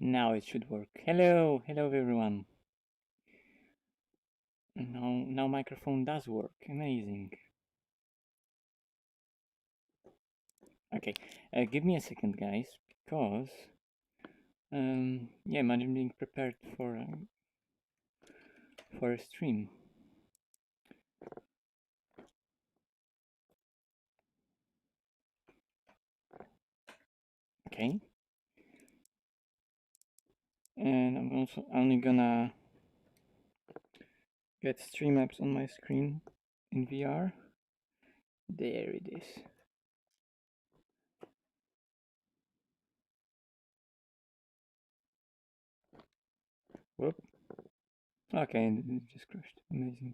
Now it should work. Hello everyone. Now microphone does work. Amazing. Okay, give me a second, guys, because yeah, I'm being prepared for a stream. Okay, and I'm also only gonna get stream apps on my screen in VR. There it is. Whoop. Okay, and it just crashed. Amazing.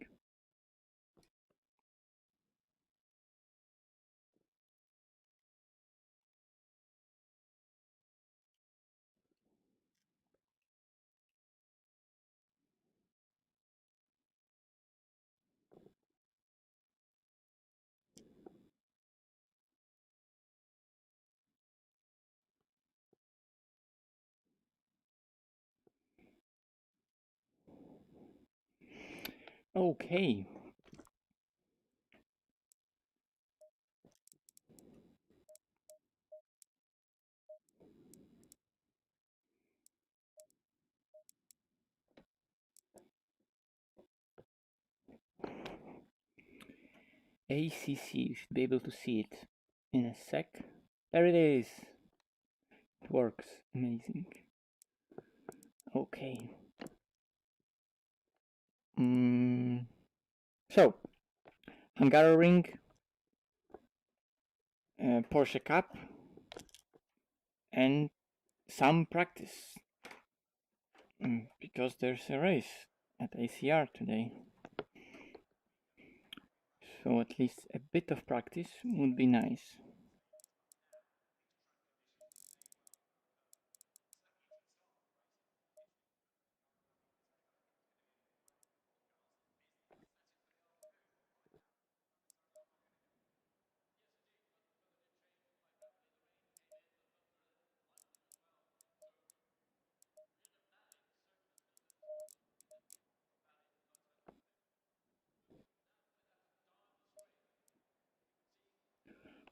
Okay. ACC, you should be able to see it in a sec. There it is. It works. Amazing. Okay. So, Hungary, Porsche Cup, and some practice. Because there's a race at ACR today. So at least a bit of practice would be nice.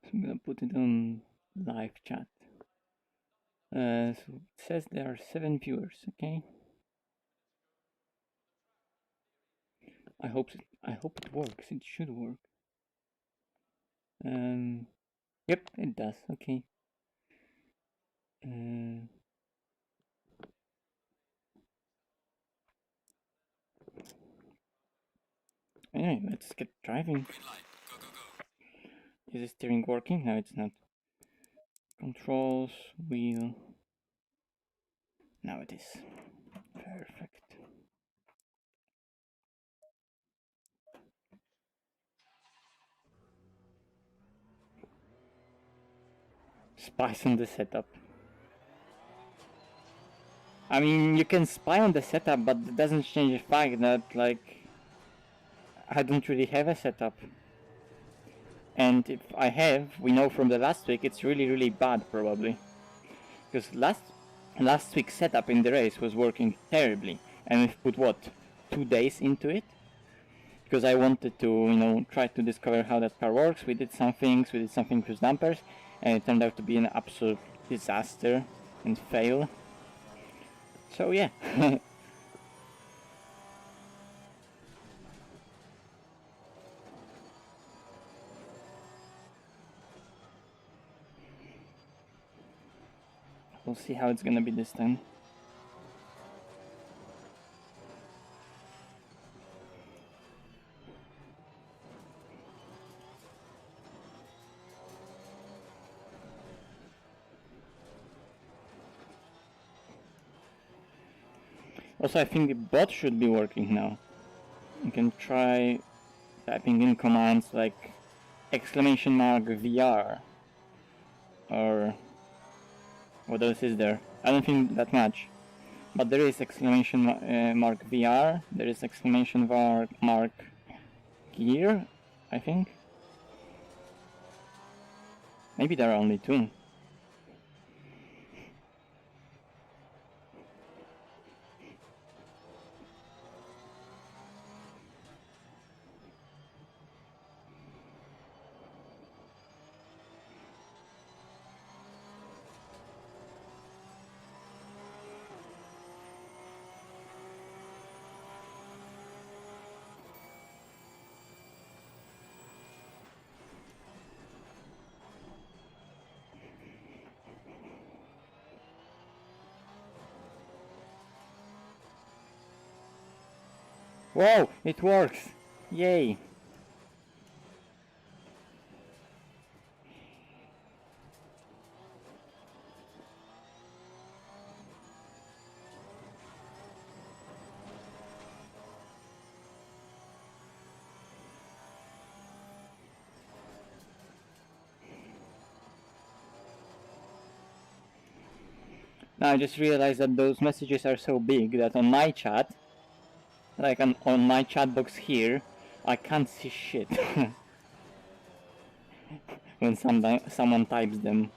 So I'm gonna put it on live chat. So it says there are 7 viewers, okay? I hope it works. It should work. Yep, it does. Okay. Anyway, let's get driving. Is the steering working? No, it's not. Controls, wheel. Now it is. Perfect. Spies on the setup. I mean, you can spy on the setup, but it doesn't change the fact that, like, I don't really have a setup. And if I have, we know from the last week, it's really bad, probably. Because last week's setup in the race was working terribly. And we've put, what, 2 days into it? Because I wanted to, you know, try to discover how that car works. We did some things with dampers, and it turned out to be an absolute disaster and fail. So yeah. We'll see how it's gonna be this time. Also, I think the bot should be working now. You can try typing in commands like !VR or what else is there? I don't think that much, but there is mark VR. There is mark gear, I think. Maybe there are only 2. Whoa, it works! Yay! Now I just realized that those messages are so big that on my chat, like on my chat box here, I can't see shit when someone types them.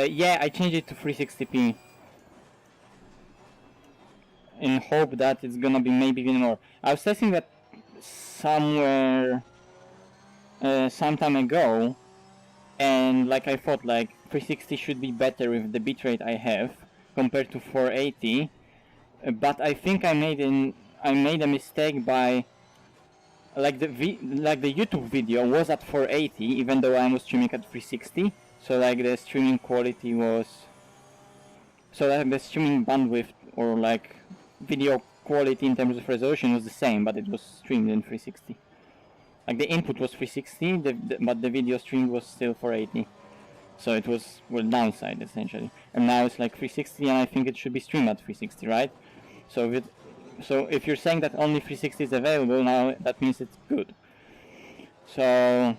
Yeah, I changed it to 360p in hope that it's gonna be maybe even more. I was testing that somewhere some time ago, and like I thought, like 360 should be better with the bitrate I have compared to 480. But I think I made a mistake by like the YouTube video was at 480 even though I was streaming at 360. So like the streaming quality was, so like the streaming bandwidth or like video quality in terms of resolution was the same, but it was streamed in 360. Like the input was 360, but the video stream was still 480. So it was, well, downside essentially. And now it's like 360, and I think it should be streamed at 360, right? So if you're saying that only 360 is available now, that means it's good. So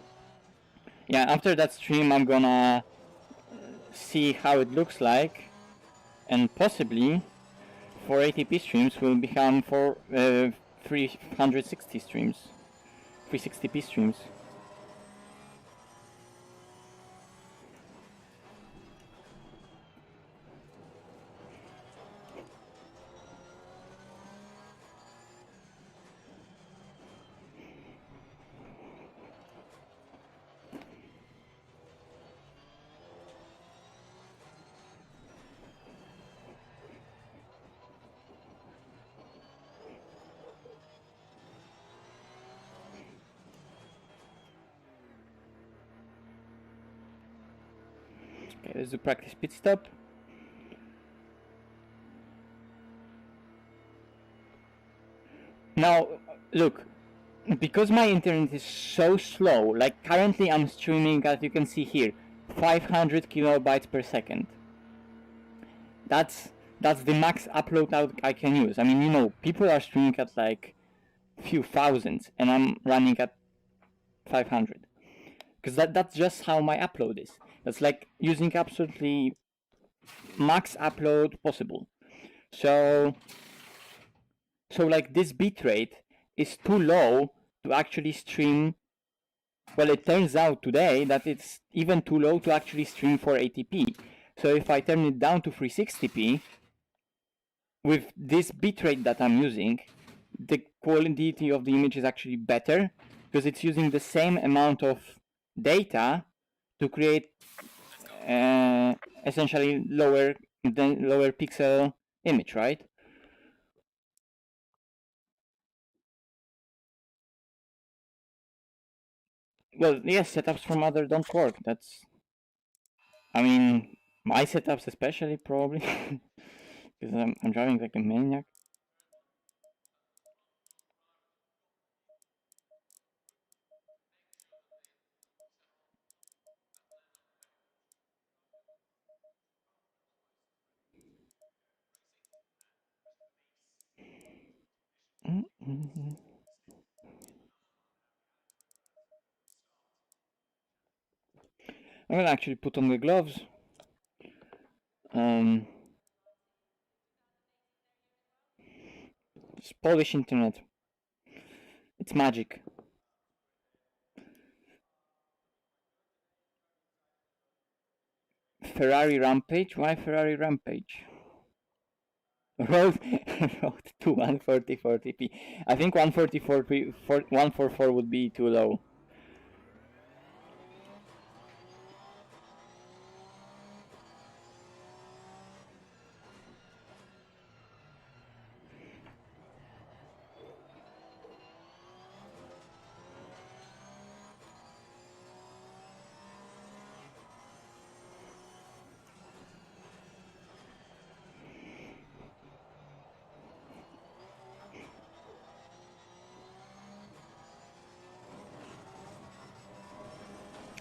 yeah, after that stream, I'm gonna see how it looks like, and possibly 480p streams will become 360 streams, 360p streams. Okay, let's do practice pit stop. Now, look, because my internet is so slow, like currently I'm streaming, as you can see here, 500 kilobytes per second. That's the max upload out I can use. I mean, you know, people are streaming at like few thousands, and I'm running at 500. Because that's just how my upload is. That's like using absolutely max upload possible. So like this bitrate is too low to actually stream. Well, it turns out today that it's even too low to actually stream 480p. So if I turn it down to 360p, with this bitrate that I'm using, the quality of the image is actually better because it's using the same amount of data to create essentially lower pixel image, right? Well, yes, setups from other don't work. That's, I mean, my setups especially probably because I'm driving like a maniac. Mm-hmm. I'm gonna actually put on the gloves. It's Polish internet. It's magic. Ferrari Rampage? Why Ferrari Rampage? Road to 140p. I think 144 would be too low.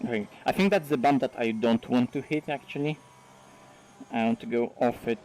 Okay, I think that's the bump that I don't want to hit actually. I want to go off it.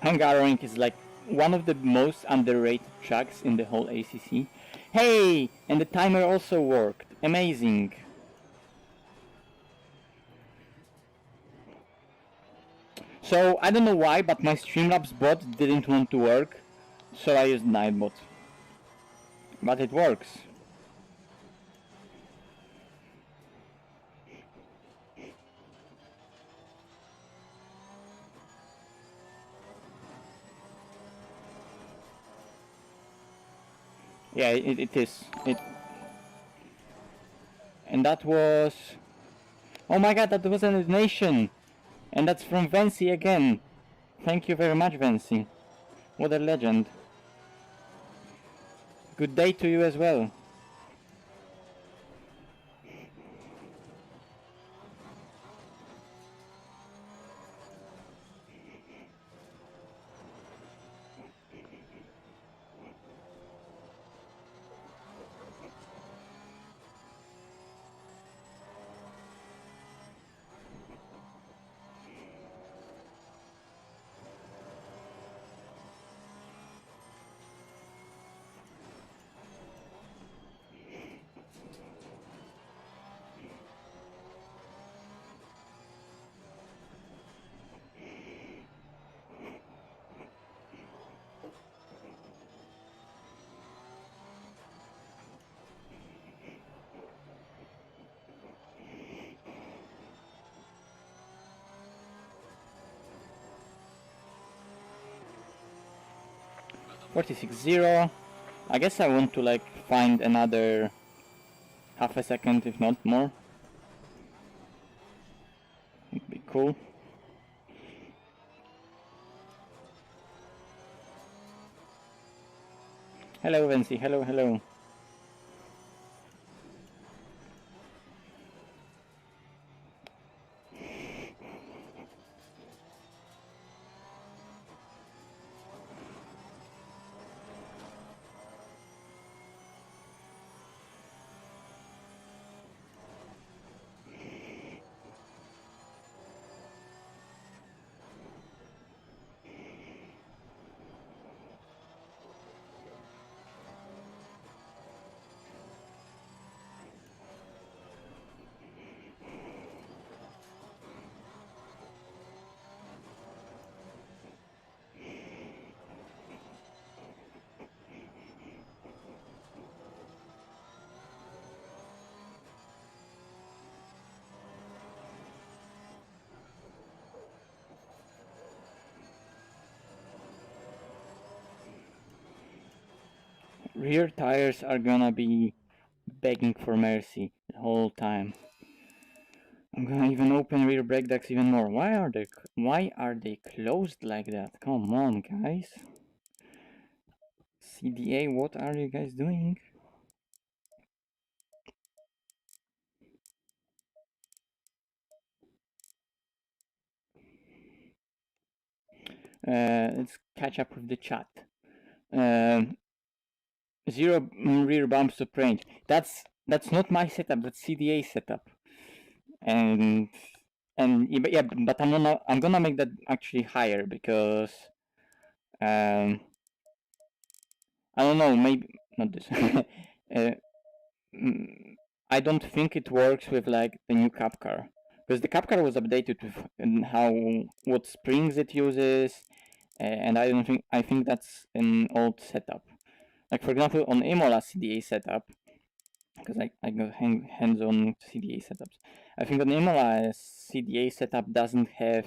Hungary is like one of the most underrated tracks in the whole ACC. Hey! And the timer also worked. Amazing. So, I don't know why, but my Streamlabs bot didn't want to work, so I used Nightbot. But it works. Yeah, it is. And that was... Oh my god, that was a donation! And that's from Vency again. Thank you very much, Vency. What a legend. Good day to you as well. .46.0. I guess I want to like find another half a second, if not more. It'd be cool. Hello, Vency. Hello, hello. rear tires are gonna be begging for mercy the whole time. I'm gonna even open rear brake ducts even more. Why are they closed like that? Come on, guys. CDA, what are you guys doing? Let's catch up with the chat. Zero rear bumps to range. That's not my setup. That's CDA setup. And yeah, but I'm gonna make that actually higher because I don't know, maybe not this. I don't think it works with like the new cab car, because the cab car was updated with what springs it uses, and I think that's an old setup. Like for example, on Imola CDA setup, because I got hands on CDA setups. I think on Imola CDA setup doesn't have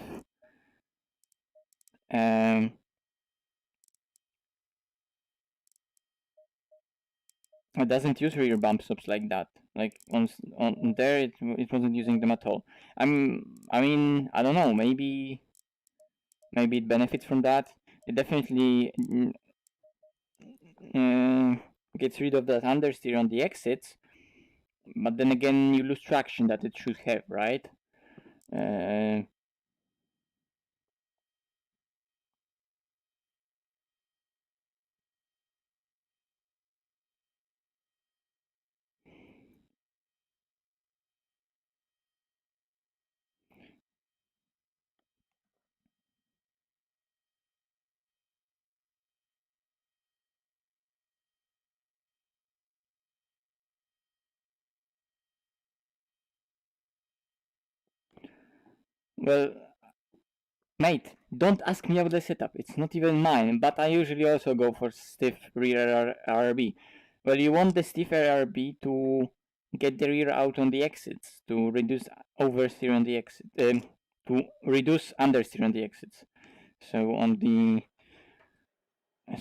it doesn't use rear bump stops like that. Like on there, it wasn't using them at all. I mean, I don't know. Maybe it benefits from that. It definitely gets rid of that understeer on the exits, but then again, you lose traction that it should have, right? Well, mate, don't ask me about the setup. It's not even mine, but I usually also go for stiff rear RRB. Well, you want the stiff RRB to get the rear out on the exits, to reduce oversteer on the exit, to reduce understeer on the exits. So on the,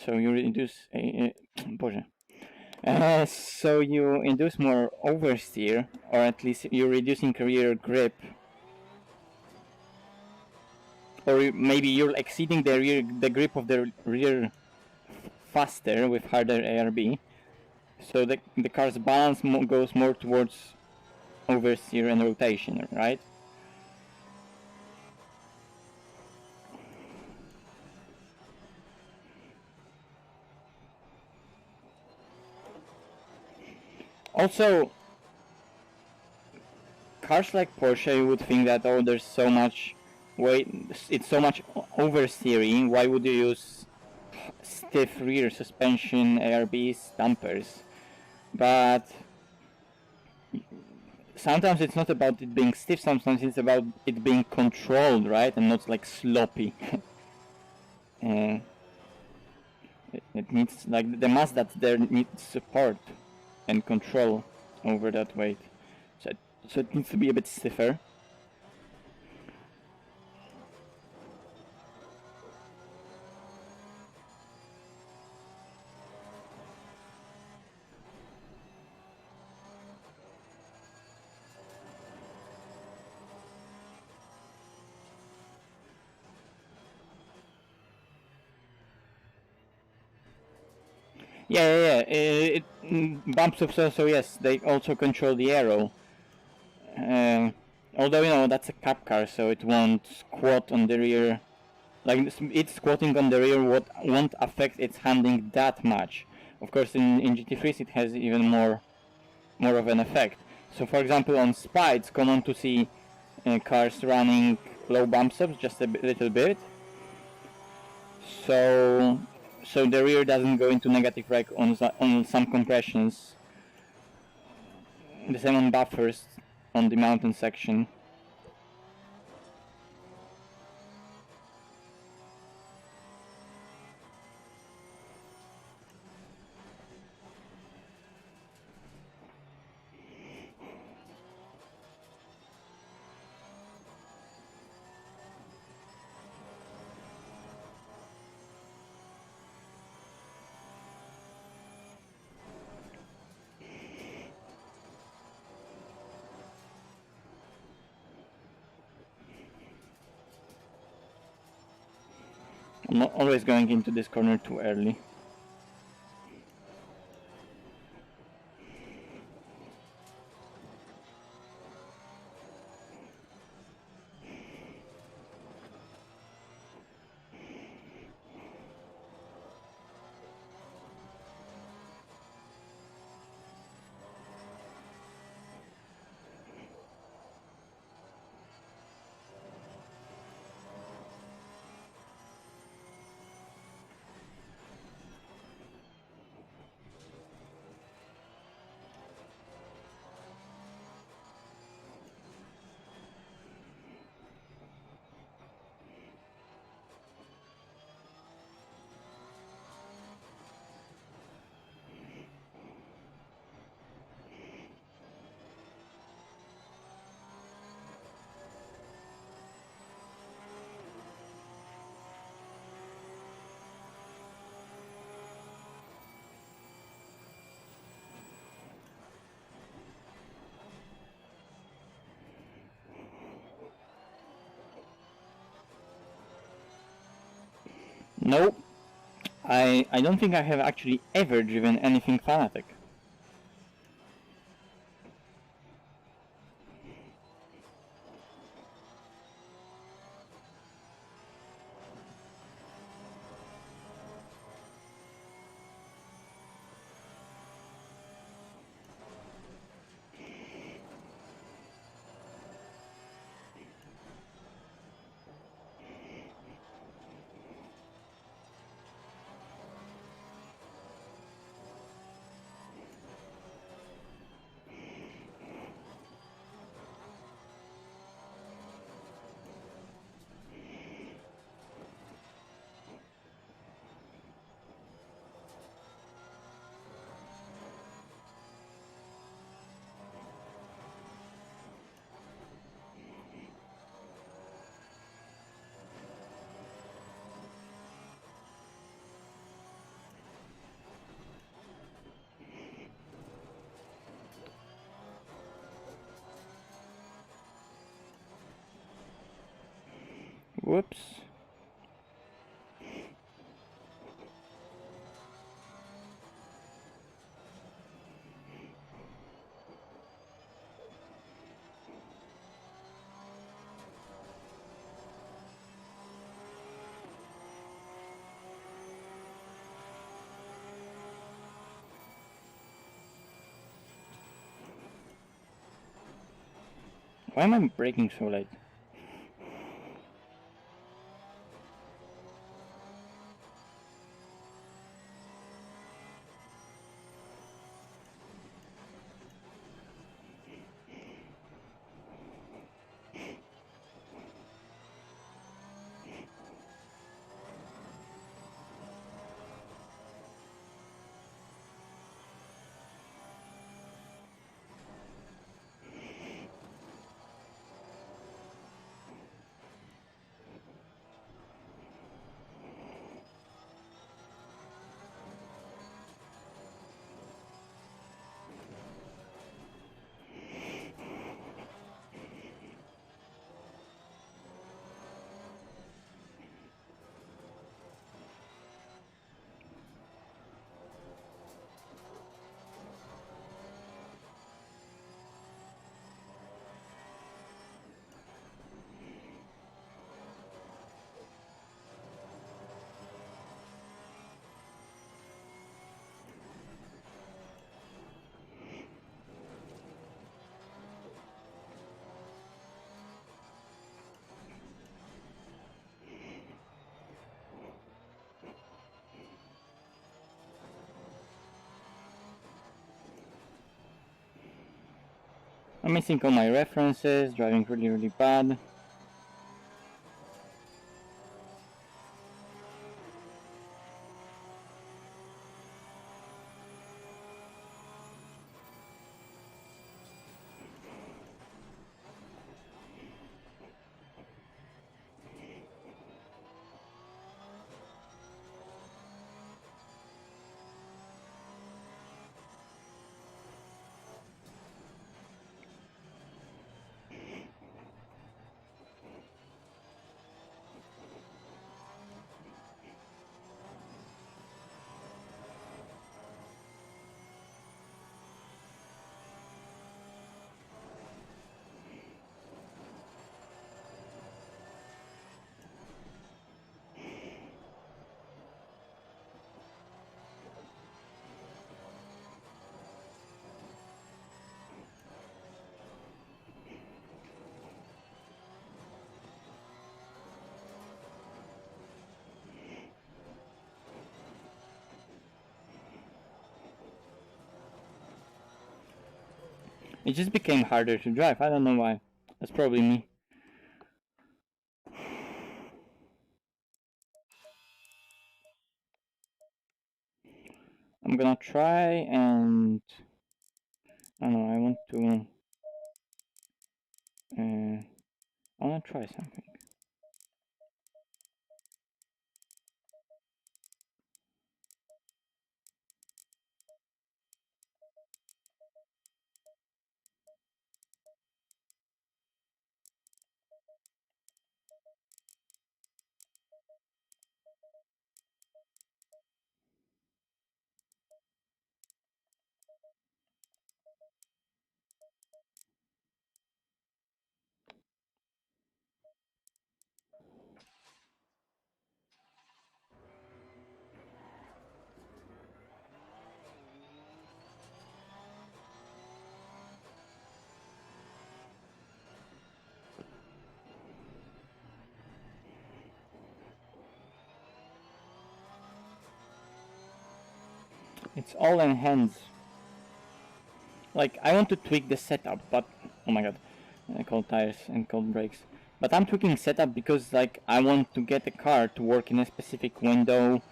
so you reduce, Boże. So you induce more oversteer, or at least you're reducing rear grip, or maybe you're exceeding the grip of the rear faster with harder ARB, so the car's balance goes more towards oversteer and rotation, right? Also, cars like Porsche, you would think that, oh, there's so much weight, it's so much oversteering, why would you use stiff rear suspension, ARBs, dampers? But sometimes it's not about it being stiff, sometimes it's about it being controlled, right? And not like sloppy. It needs, like, the mass that's there needs support and control over that weight. So it needs to be a bit stiffer. Yeah. Bumps of so yes, they also control the aero. Although, you know, that's a cup car, so it won't squat on the rear. Like, it's squatting on the rear won't affect its handling that much. Of course, in GT3s it has even more of an effect. So, for example, on Spa, it's common to see cars running low bump stops just a little bit. So the rear doesn't go into negative rec on some compressions. The same on buffers on the mountain section. I'm not always going into this corner too early. Nope. I don't think I have actually ever driven anything Fanatic. Whoops. Why am I braking so late? I'm missing all my references, driving really bad. It just became harder to drive. I don't know why. That's probably me. I'm gonna try and I don't know. I want to try something. It's all in hands. Like, I want to tweak the setup, but oh my god, cold tires and cold brakes. But I'm tweaking setup because, like, I want to get a car to work in a specific window,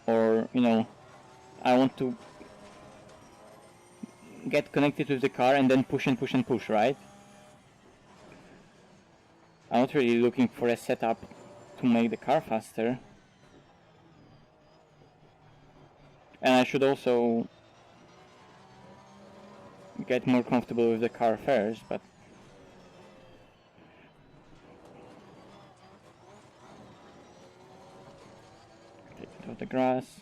or you know, I want to get connected with the car and then push and push and push, right? I'm not really looking for a setup to make the car faster. And I should also get more comfortable with the car first, but take it off the grass.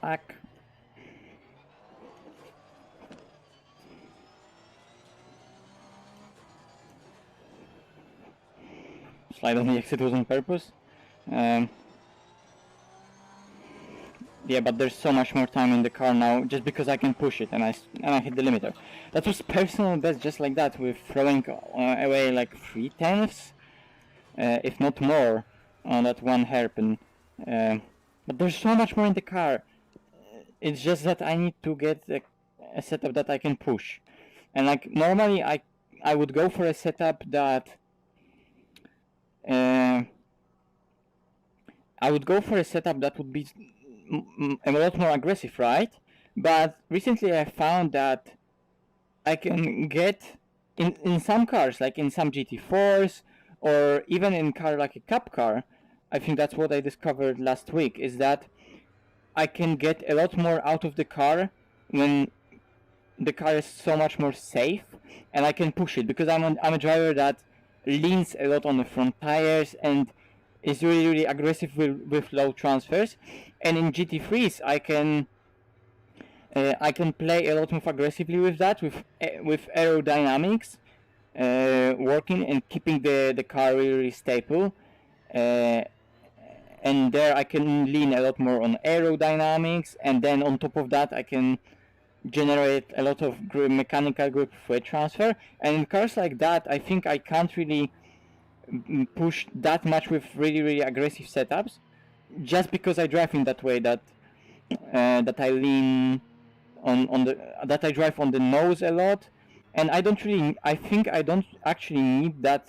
Back. Slide on the exit was on purpose. Yeah, but there's so much more time in the car now, just because I can push it and I hit the limiter. That was personal best, just like that, with throwing away like 3/10, if not more, on that one hairpin. But there's so much more in the car. It's just that I need to get a setup that I can push. And like normally I would go for a setup that would be a lot more aggressive, right? But recently I found that I can get in some cars, like in some GT4s, or even in car like a cup car. I think that's what I discovered last week, is that I can get a lot more out of the car when the car is so much more safe, and I can push it because I'm a driver that leans a lot on the front tires and is really aggressive with low transfers. And in GT3s I can play a lot more aggressively with that, with aerodynamics working and keeping the car really stable. And there I can lean a lot more on aerodynamics, and then on top of that I can generate a lot of mechanical grip weight transfer. And in cars like that, I think I can't really push that much with really aggressive setups, just because I drive in that way, that I lean on the that I drive on the nose a lot, and I think I don't actually need that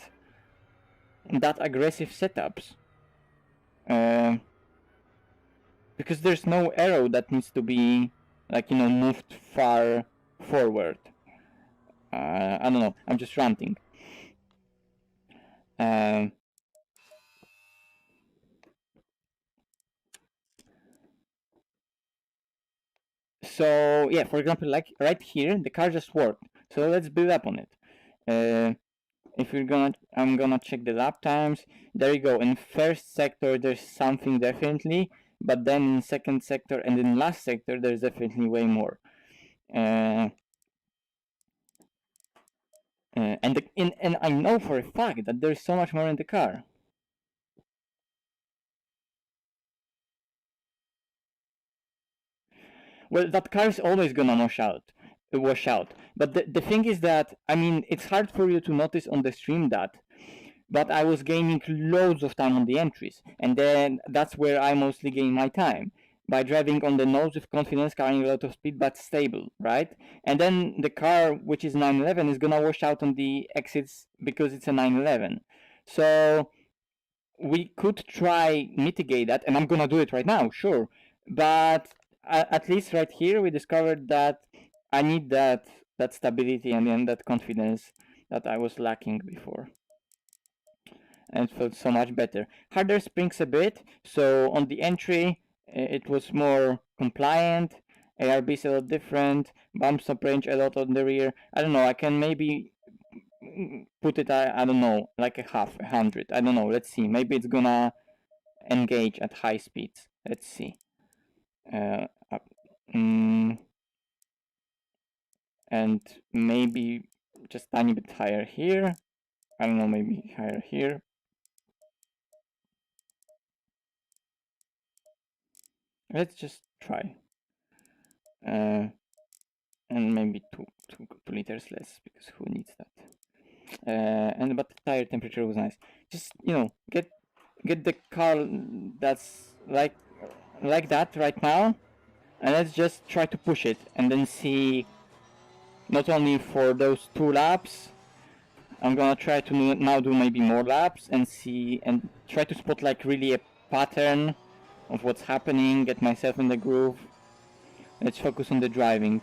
aggressive setups, because there's no arrow that needs to be, like, moved far forward. I don't know, I'm just ranting. So yeah, for example, like right here, the car just worked. So let's build up on it. If I'm gonna check the lap times. There you go. In first sector, there's something definitely, but then in second sector and in last sector, there's definitely way more. And I know for a fact that there's so much more in the car. Well, that car is always gonna wash out. But the thing is that, I mean, it's hard for you to notice on the stream that, but I was gaining loads of time on the entries, and then that's where I mostly gain my time, by driving on the nose with confidence, carrying a lot of speed but stable, right? And then the car, which is 911, is gonna wash out on the exits because it's a 911. So we could try mitigate that, and I'm gonna do it right now, sure. But at least right here, we discovered that I need that stability and then that confidence that I was lacking before. And it felt so much better. Harder springs a bit, so on the entry it was more compliant. ARB is a lot different. Bump stop range a lot on the rear. I don't know. I can maybe put it. I don't know, like a half, 100. I don't know. Let's see. Maybe it's gonna engage at high speeds. Let's see. And maybe just tiny bit higher here. I don't know. Maybe higher here. Let's just try. And maybe 2 liters less, because who needs that? But the tire temperature was nice. Just, get the car that's like that right now, and let's just try to push it, and then see. Not only for those 2 laps, I'm gonna try to now do maybe more laps and see, and try to spot like really a pattern of what's happening, get myself in the groove. Let's focus on the driving.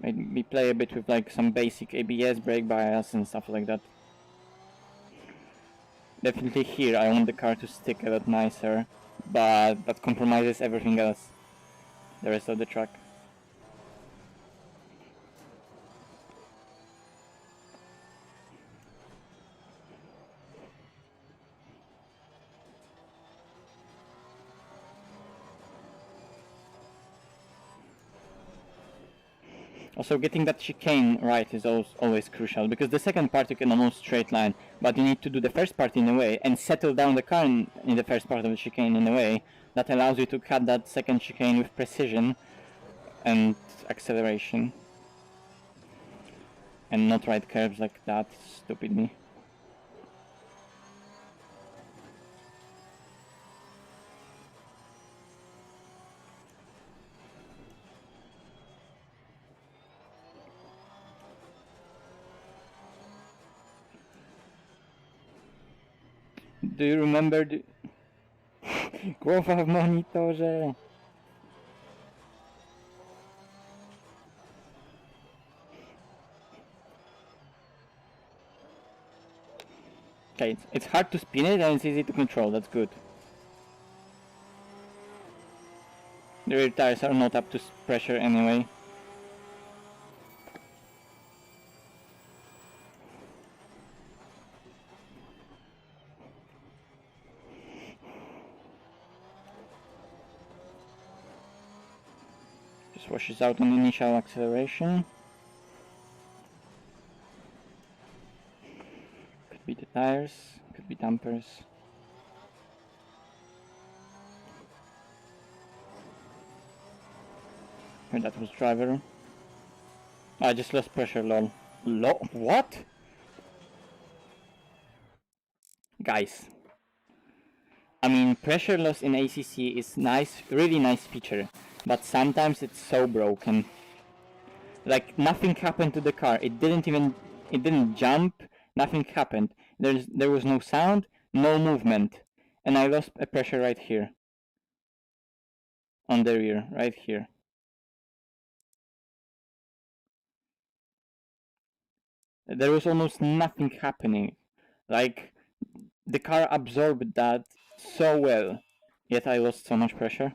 Maybe play a bit with like some basic ABS, brake bias and stuff like that. Definitely here I want the car to stick a lot nicer, but that compromises everything else, the rest of the track. Also, getting that chicane right is always crucial, because the second part you can almost straight line, but you need to do the first part in a way and settle down the car in the first part of the chicane in a way that allows you to cut that second chicane with precision and acceleration, and not ride curves like that stupidly. Do you remember the... Głowa w monitorze! Okay, it's hard to spin it and it's easy to control, that's good. The rear tires are not up to pressure anyway. Just washes out on initial acceleration. Could be the tires, could be dampers. And that was driver. I just lost pressure, lol. What? Guys. I mean, pressure loss in ACC is nice, really nice feature. But sometimes it's so broken. Like, nothing happened to the car. It didn't jump, nothing happened. There was no sound, no movement. And I lost a pressure right here. On the rear, right here. There was almost nothing happening. Like, the car absorbed that so well. Yet I lost so much pressure.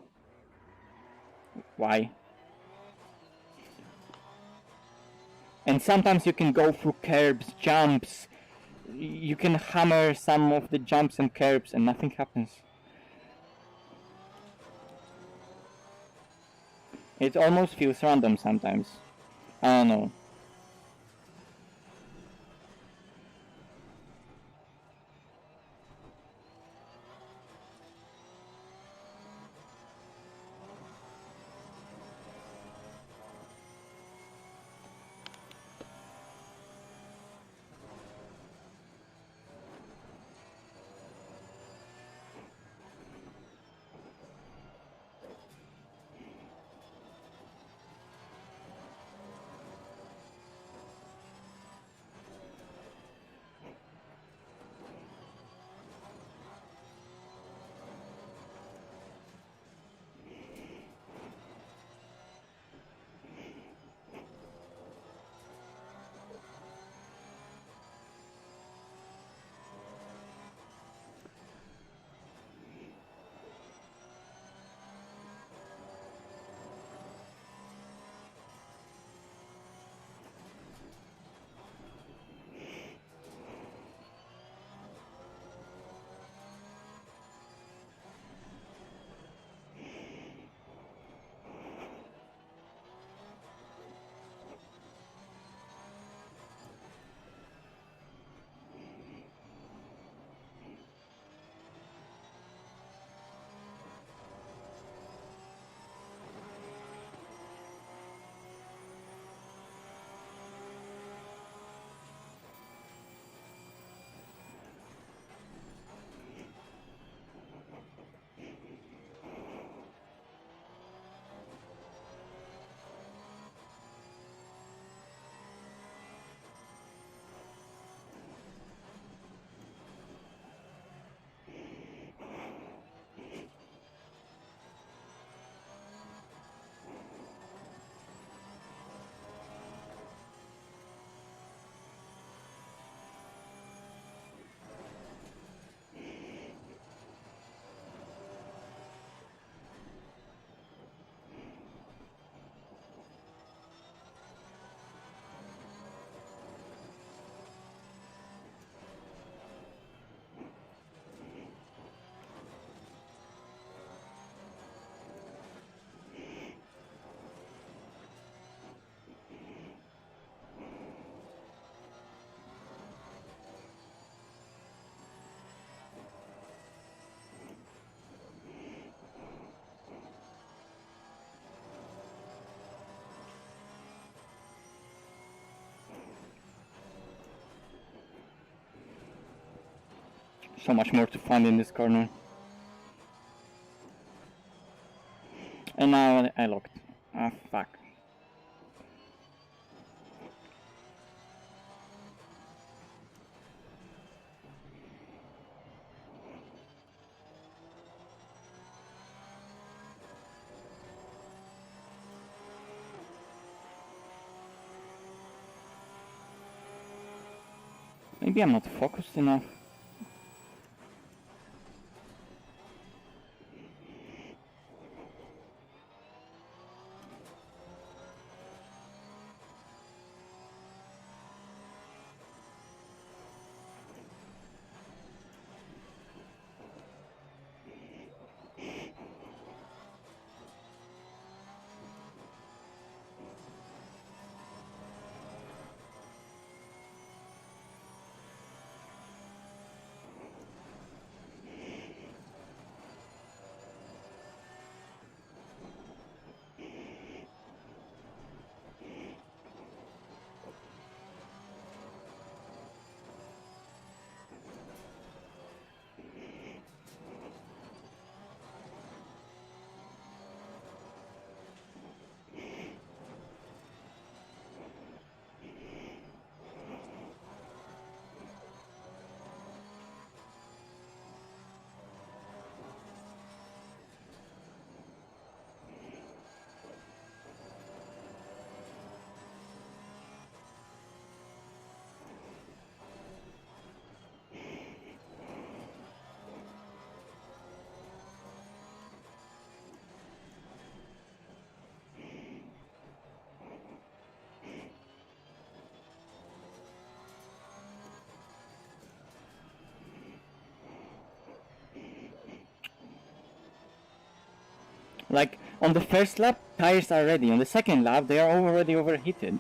Why? And sometimes you can go through curbs, jumps. You can hammer some of the jumps and curbs and nothing happens. It almost feels random sometimes. I don't know. So much more to find in this corner. And now I locked. Ah, fuck. Maybe I'm not focused enough. Like, on the first lap, tires are ready. On the second lap, they are already overheated.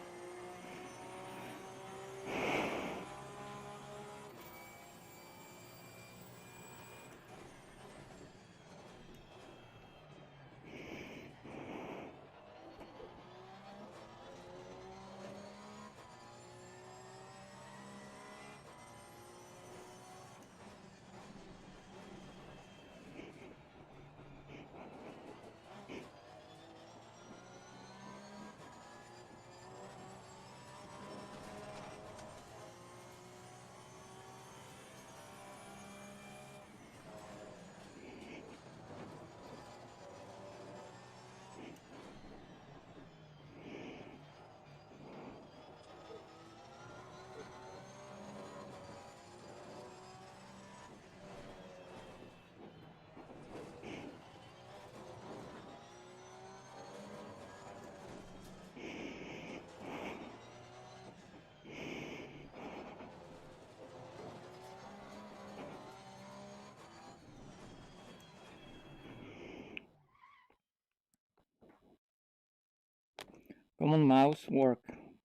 Common mouse work.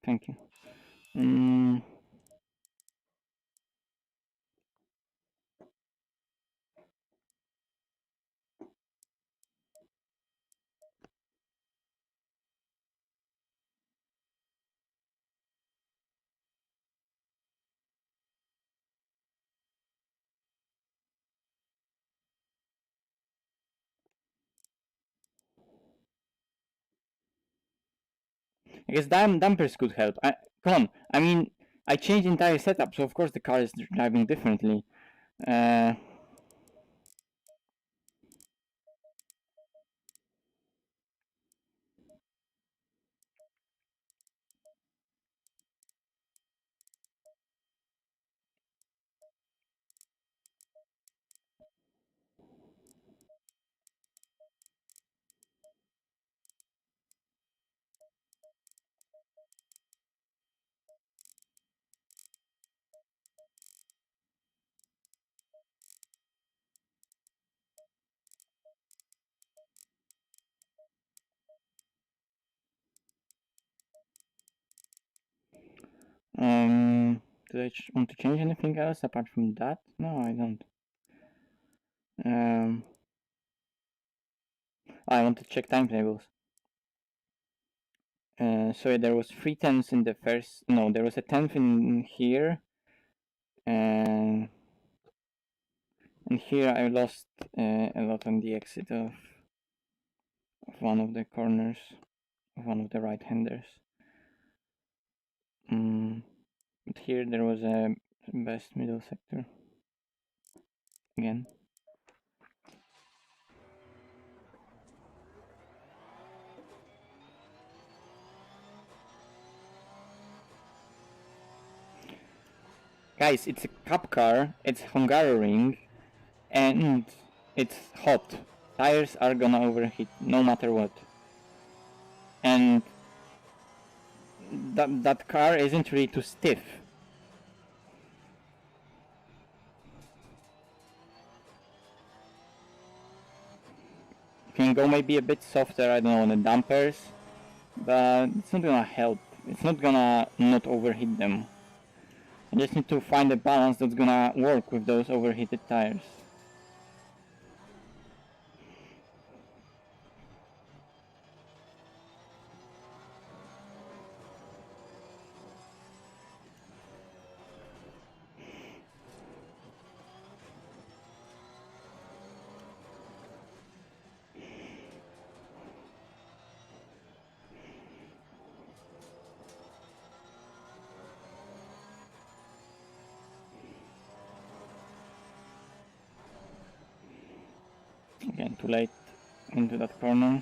Thank you. I guess dampers could help. Come on, I mean, I changed entire setup, so of course the car is driving differently. I do I want to change anything else apart from that? No, I don't. I want to check timetables. So there was 3 tenths in the first. No, there was a tenth in here, and here I lost a lot on the exit of one of the corners of one of the right-handers. But here there was a best middle sector again. Guys, it's a cup car, it's Hungaroring, and it's hot. Tires are gonna overheat no matter what. And that car isn't really too stiff. You can go maybe a bit softer, I don't know, on the dampers, but it's not gonna help. It's not gonna not overheat them. I just need to find a balance that's gonna work with those overheated tires. Again, too late into that corner.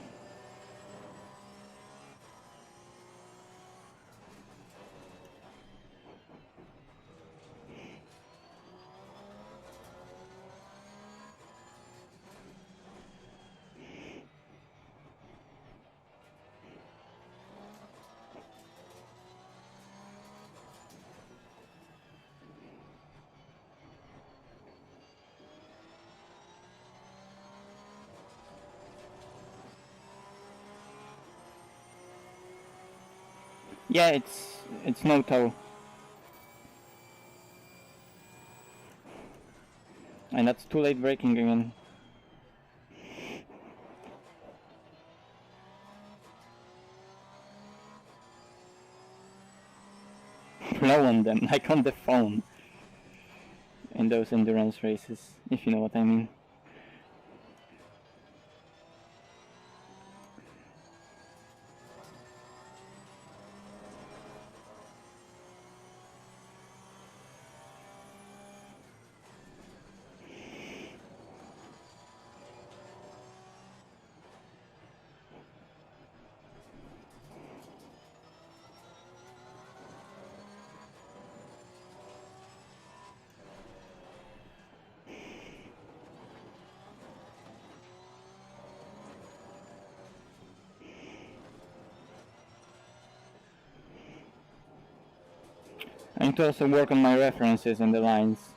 Yeah, it's no tow. And that's too late braking again. Blow on them, like on the phone. In those endurance races, if you know what I mean. I need to also work on my references and the lines,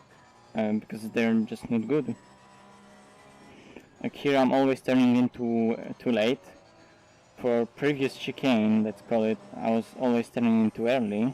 because they're just not good. Like here I'm always turning in too late. For previous chicane, let's call it, I was always turning in too early.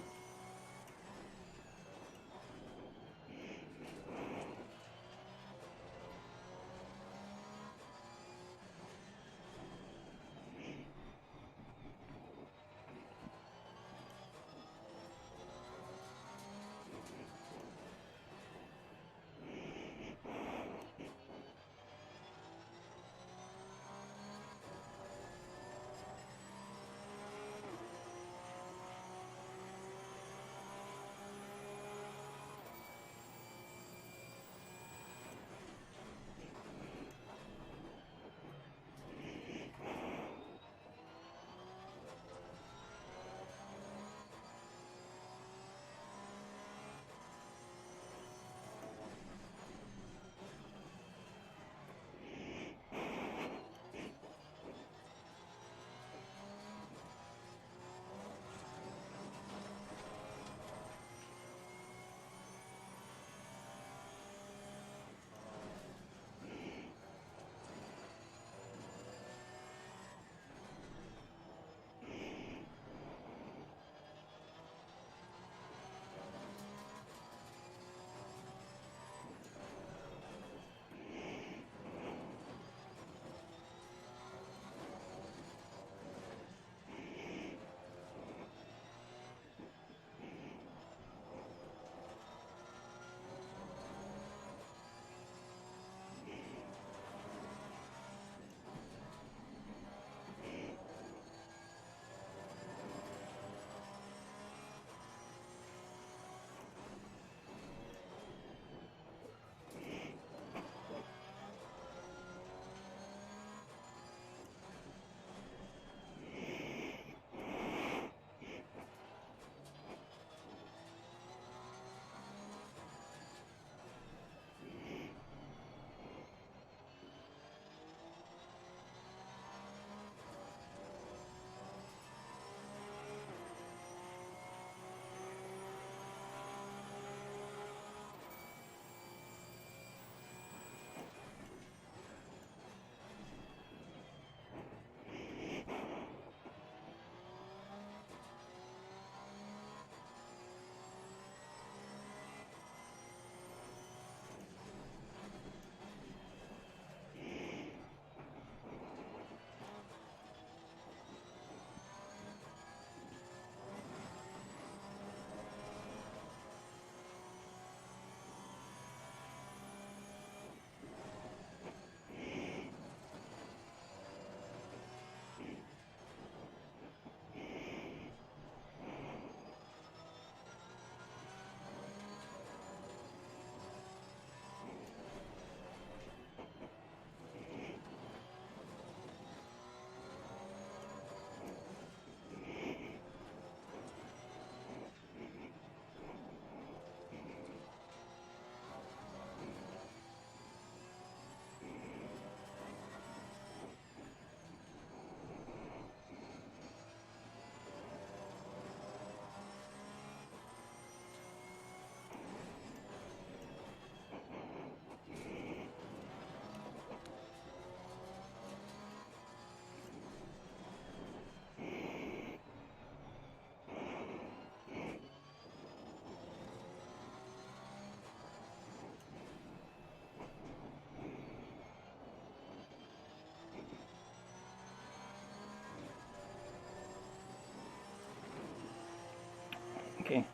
Okay.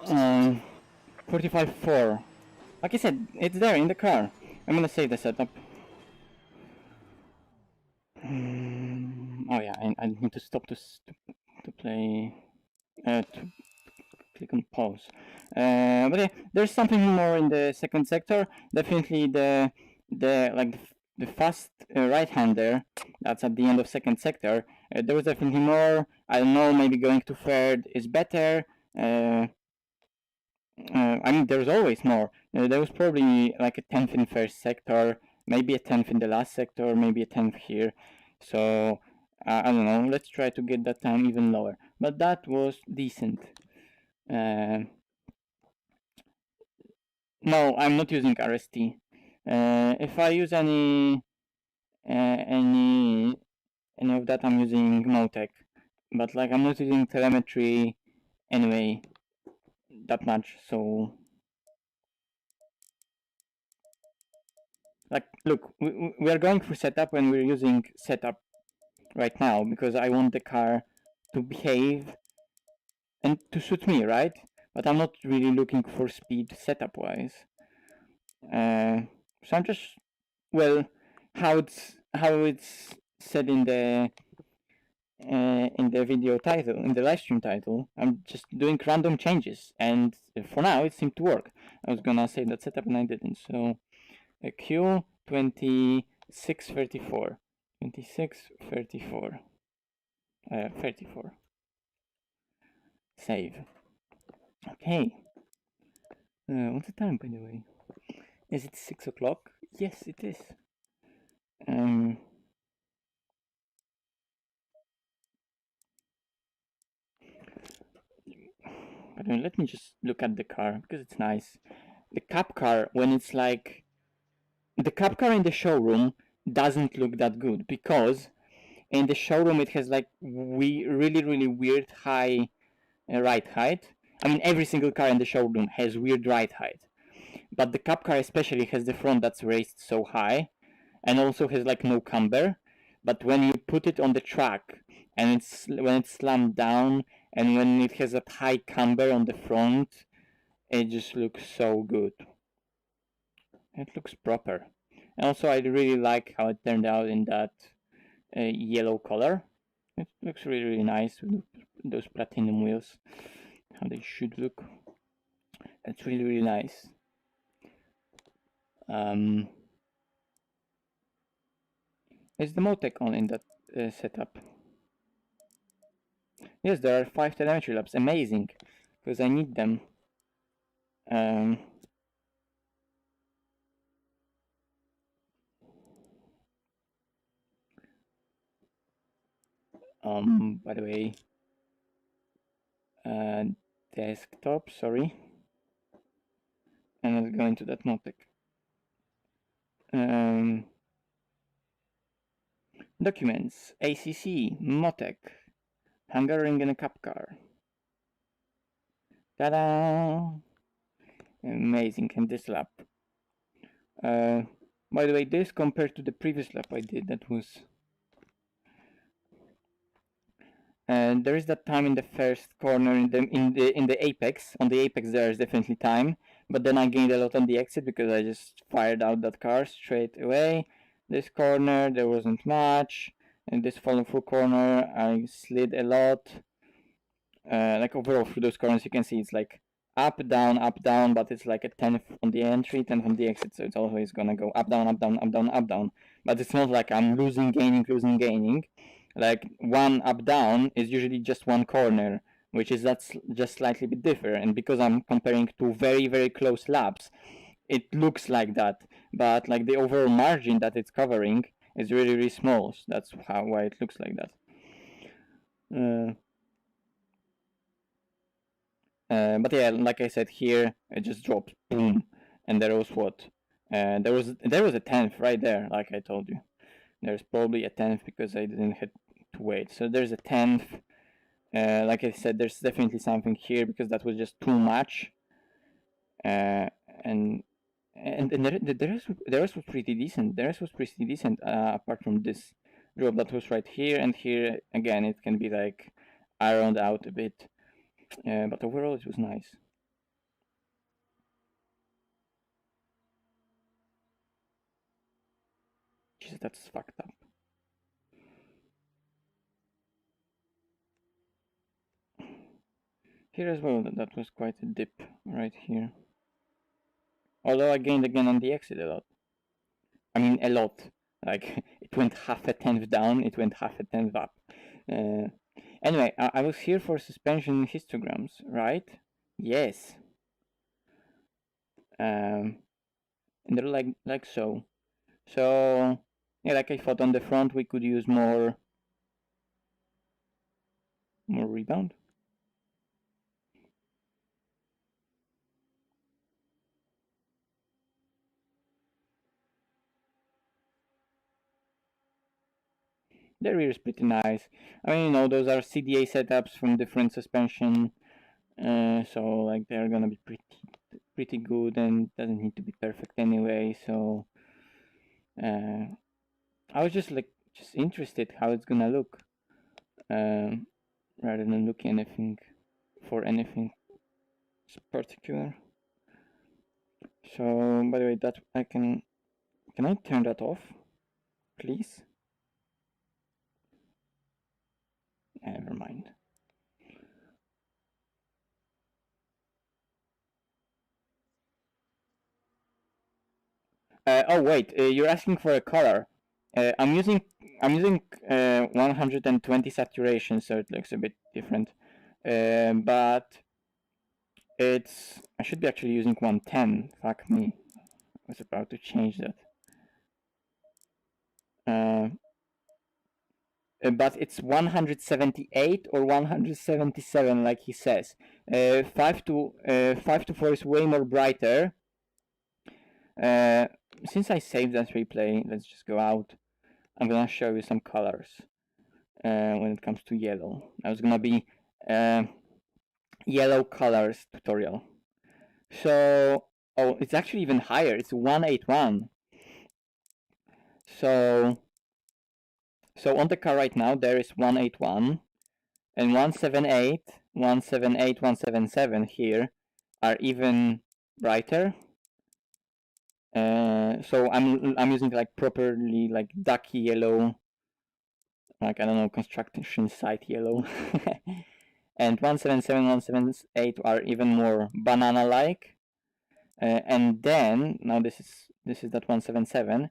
45.4. Like I said, it's there in the car. I'm gonna save the setup. Oh yeah, I need to stop to play. To click on pause. But yeah, there's something more in the second sector. Definitely the fast right hander that's at the end of second sector. There was definitely more. I don't know. Maybe going to third is better. I mean, there's always more. There was probably like a 10th in first sector, maybe a 10th in the last sector, maybe a 10th here. So I don't know. Let's try to get that time even lower. But that was decent. No, I'm not using RST. If I use any of that, I'm using Motec. But like I'm not using telemetry anyway that much, so like look, we are going for setup when we're using setup right now because I want the car to behave and to suit me, right? But I'm not really looking for speed setup wise. So I'm just well, how it's said in the video title, in the live stream title, I'm just doing random changes, and for now it seemed to work. I was gonna say that setup and I didn't. So Q 2634, 2634, 34. Save. Okay. What's the time, by the way? Is it 6 o'clock? Yes, it is. But let me just look at the car because it's nice. The cup car, when it's like the cup car in the showroom doesn't look that good because in the showroom it has like really weird high ride height. I mean, every single car in the showroom has weird ride height, but the cup car especially has the front that's raised so high and also has like no camber. But when you put it on the track and when it's slammed down and when it has that high camber on the front, it just looks so good. It looks proper. And also I really like how it turned out in that yellow color. It looks really nice with those platinum wheels, how they should look. It's really nice. Is the Motec on in that setup? Yes, there are 5 telemetry labs. Amazing, because I need them. By the way, desktop, sorry. And let's go into that Motec. Documents, ACC, Motec, Hungary in a cup car. Ta-da! Amazing, and this lap. By the way, this compared to the previous lap I did, that was... And there is that time in the first corner in the apex. On the apex there is definitely time, but then I gained a lot on the exit because I just fired out that car straight away. This corner there wasn't much, and this falling through corner I slid a lot. Like overall through those corners you can see it's like up down, but it's like a 10th on the entry, 10th on the exit, so it's always gonna go up down, but it's not like I'm losing gaining. Like one up down is usually just one corner, which is that's just slightly bit different, and because I'm comparing two very close laps, it looks like that, but like the overall margin that it's covering is really small, so that's why it looks like that. But yeah, like I said, here it just dropped, boom, and there was what? There was a 10th right there, like I told you. There's probably a 10th because I didn't have to wait. So there's a 10th. Like I said, there's definitely something here because that was just too much. And the rest was pretty decent. The rest was pretty decent apart from this drop that was right here and here. Again, it can be like ironed out a bit. But overall it was nice. Jesus, that's fucked up. Here as well, that was quite a dip right here. Although I gained again on the exit a lot. I mean, a lot. Like, it went half a tenth down, it went half a tenth up. Anyway, I was here for suspension histograms, right? Yes. And they're like so. So, yeah, like I thought on the front we could use more rebound. The rear is pretty nice. I mean, you know, those are CDA setups from different suspension, so like they're gonna be pretty good and doesn't need to be perfect anyway. So I was just interested how it's gonna look, rather than looking for anything particular. So by the way, that can I turn that off, please? Never mind. Oh wait, you're asking for a color. I'm using 120 saturation, so it looks a bit different. But I should be actually using 110. Fuck me. I was about to change that. But it's 178 or 177, like he says. 5 to 4 is way more brighter. Since I saved that replay, let's just go out. I'm gonna show you some colors when it comes to yellow. That was gonna be yellow colors tutorial. So, oh, it's actually even higher. It's 181. So on the car right now, there is 181 and 178, 178, 177 here are even brighter. So I'm using like properly like ducky yellow, like I don't know, construction site yellow. And 177, 178 are even more banana-like. And then now this is that 177,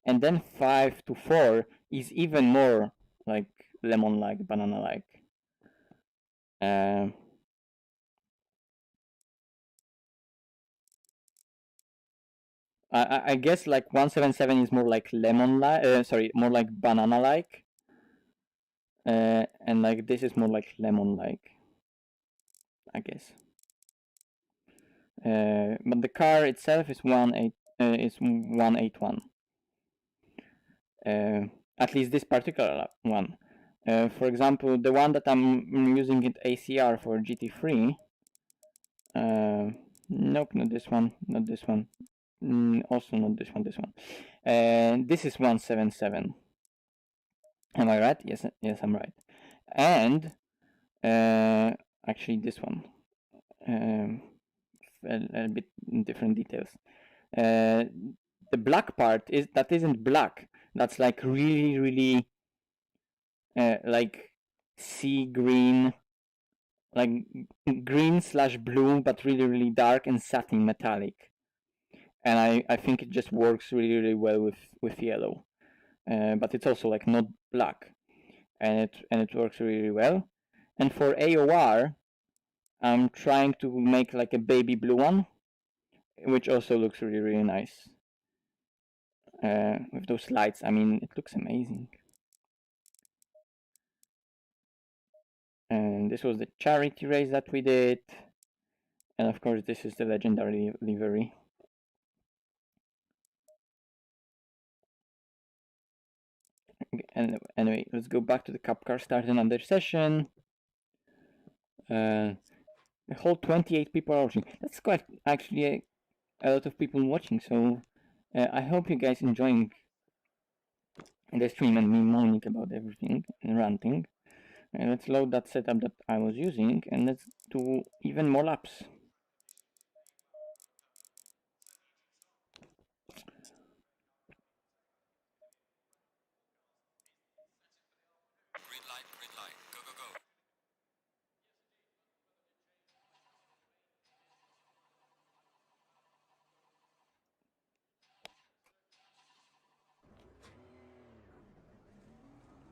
and then 5 to 4 is even more like lemon-like, banana-like. I guess like 177 is more like lemon-like, more like banana-like, and like this is more like lemon-like, I guess. But the car itself is 181. At least this particular one. For example, the one that I'm using it ACR for GT3. Nope, not this one, not this one. Also not this one, this one. This is 177. Am I right? Yes, I'm right. And actually this one. A bit different details. The black part isn't black. That's like really like sea green, like green/blue, but really dark and satin metallic. And I think it just works really well with yellow. But it's also like not black, and it works really well. And for AOR, I'm trying to make like a baby blue one, which also looks really nice. With those lights, I mean, it looks amazing. And this was the charity race that we did. And of course, this is the legendary livery. And anyway, let's go back to the cup car, start another session. The whole 28 people are watching. That's quite actually a lot of people watching. So I hope you guys enjoying the stream and me moaning about everything and ranting. And let's load that setup that I was using, and let's do even more laps. Green light, go, go, go.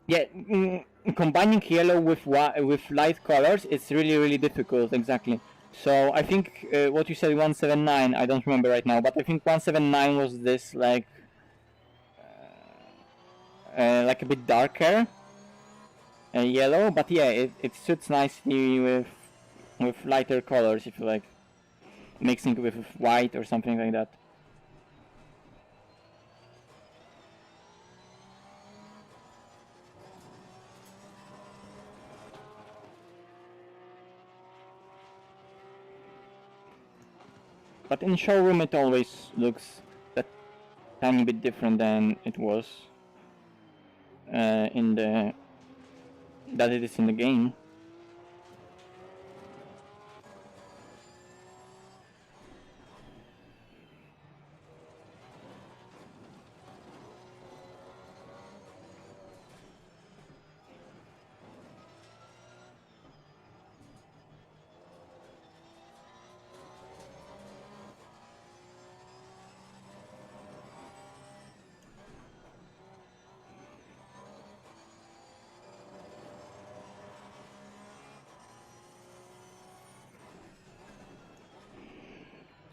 Yeah, combining yellow with light colors, it's really difficult. Exactly. So I think what you said 179, I don't remember right now, but I think 179 was this like a bit darker yellow, but yeah, it suits nicely with lighter colors if you like, mixing with white or something like that. But in showroom it always looks a tiny bit different than it was in the that it is in the game.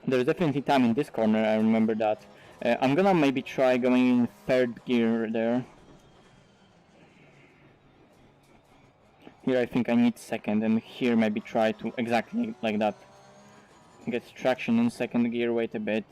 There's definitely time in this corner, I remember that. I'm gonna maybe try going in third gear there. Here I think I need second, and here maybe try to exactly like that. Get traction in second gear, wait a bit.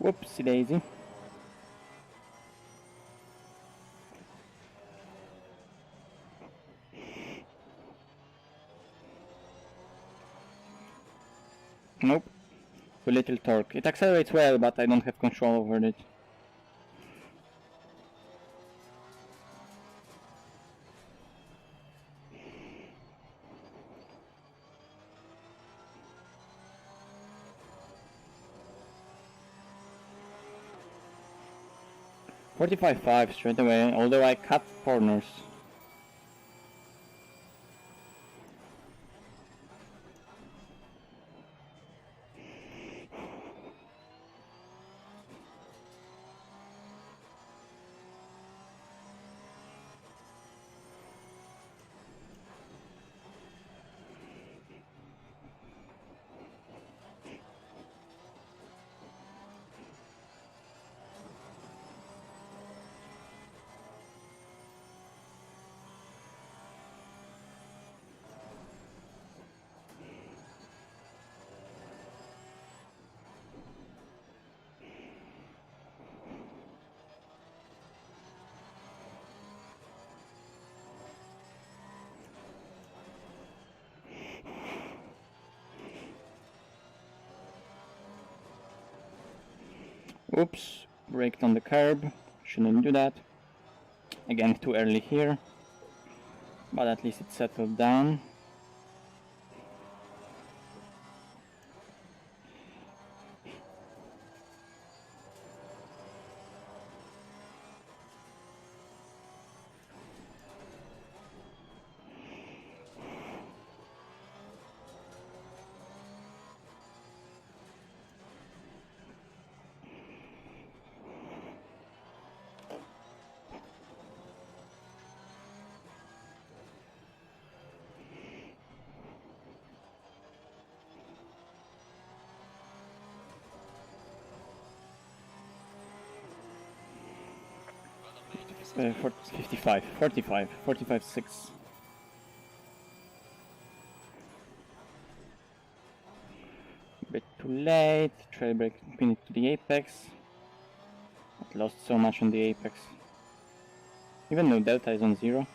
Whoopsie daisy. Nope. Too little torque. It accelerates well, but I don't have control over it. .45 straight away, although I cut corners. Oops, braked on the curb. Shouldn't do that. Again, too early here. But at least it settled down. Uh, 55, 6. A bit too late, trail brake pin it to the apex. But lost so much on the apex. Even though delta is on 0.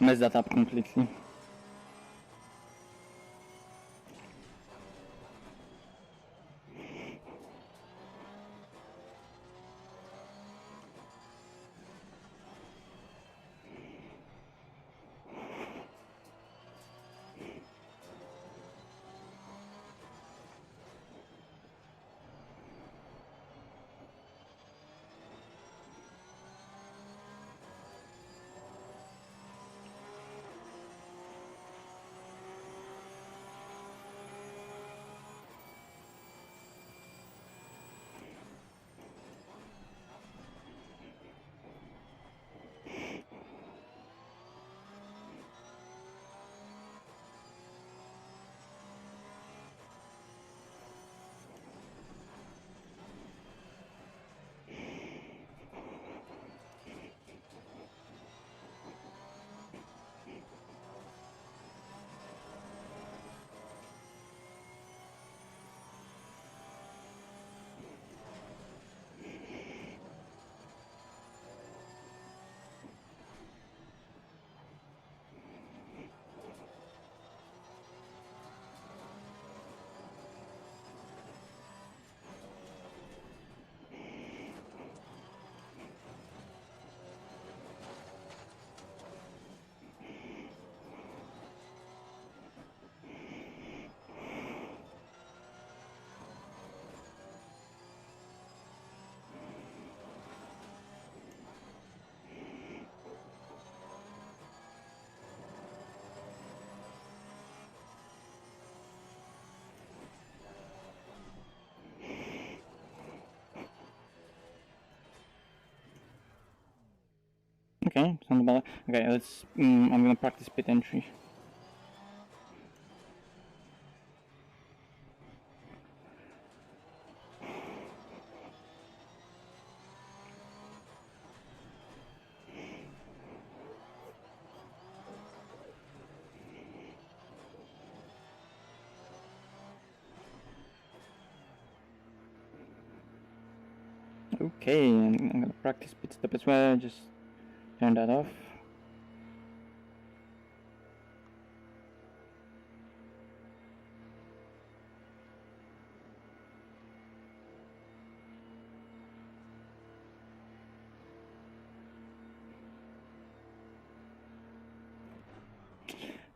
Messed that up completely. Okay, sounds about. Okay, let's. I'm gonna practice pit entry. Okay, I'm gonna practice pit stop as well. Just turn that off.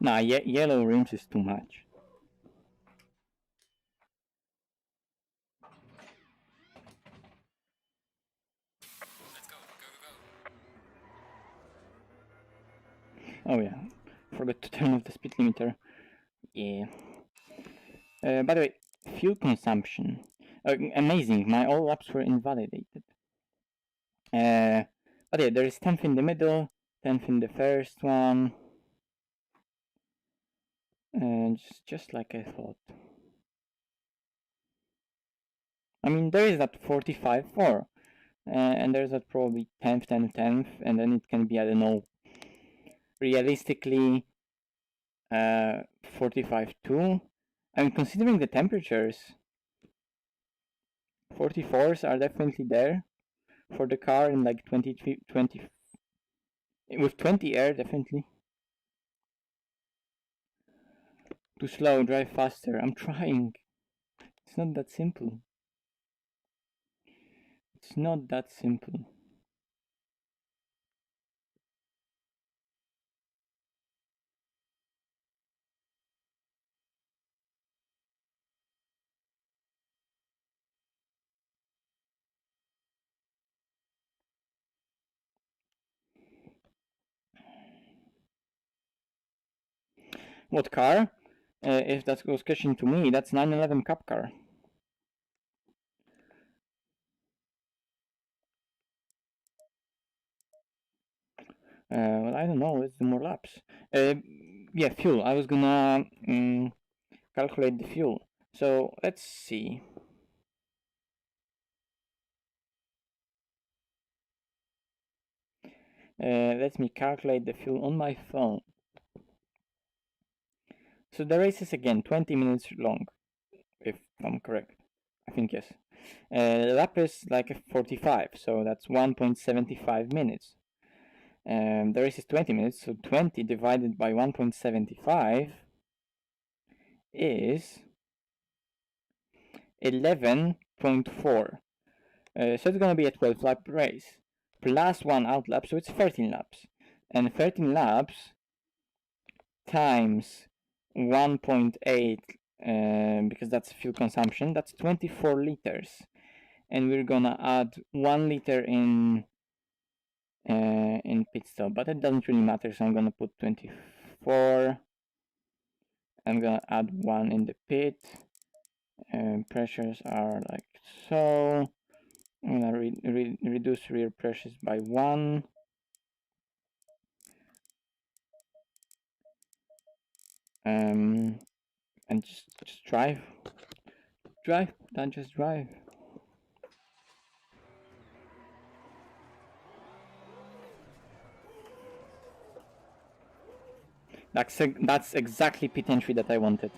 Nah, yellow rims is too much. Oh yeah, forgot to turn off the speed limiter. Yeah. By the way, fuel consumption. Amazing, my all laps were invalidated. But yeah, there is 10th in the middle, 10th in the first one. Just like I thought. I mean, there is that 45-4. And there's that probably 10th, 10th, 10th, and then it can be, I don't know, realistically 45-2. I mean, considering the temperatures, 44s are definitely there for the car, and like 23, 20, with 20 air, definitely. Too slow, drive faster. I'm trying. It's not that simple. It's not that simple. What car? If that was question to me, that's 911 Cup car. Well, I don't know. Let's do more laps. Yeah, fuel. I was gonna calculate the fuel. So let's see. Let me calculate the fuel on my phone. So the race is again 20 minutes long, if I'm correct. I think yes. The lap is like a 45, so that's 1.75 minutes. The race is 20 minutes, so 20 divided by 1.75 is 11.4. So it's gonna be a 12 lap race plus one out lap, so it's 13 laps. And 13 laps times 1.8, because that's fuel consumption, that's 24 liters. And we're gonna add 1 liter in pit stop, but it doesn't really matter, so I'm gonna put 24. I'm gonna add 1 in the pit. Pressures are like so. I'm gonna reduce rear pressures by 1. And just drive, don't just drive. That's exactly pit entry that I wanted.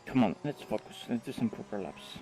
Come on, let's focus. Let's do some proper laps.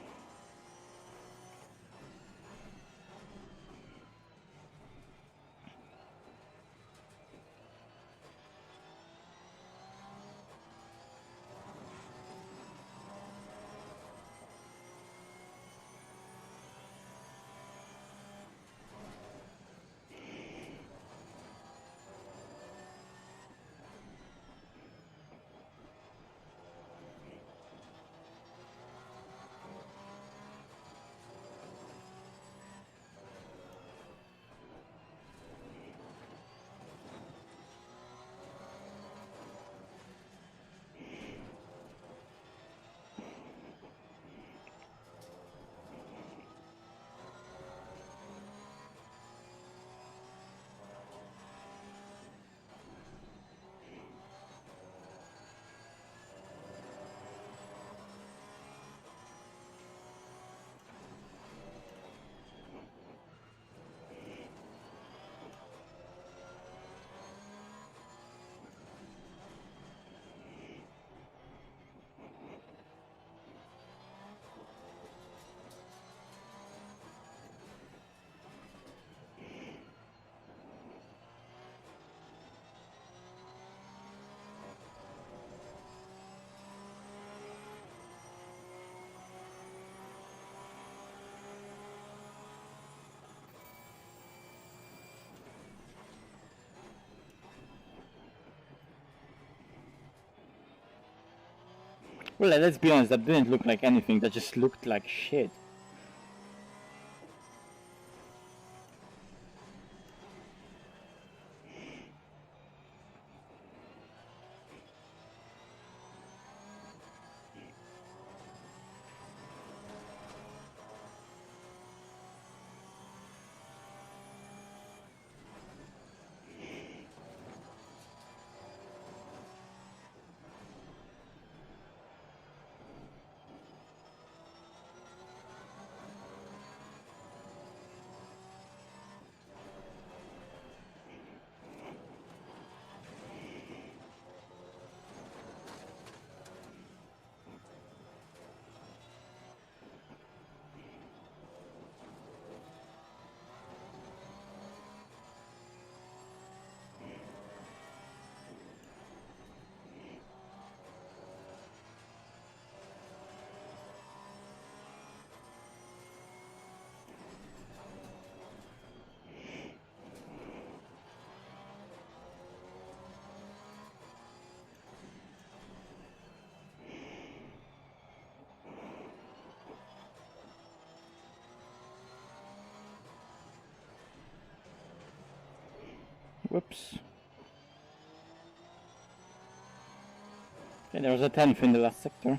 Well, let's be honest, that didn't look like anything, that just looked like shit. Whoops. Okay, there was a 10th in the last sector.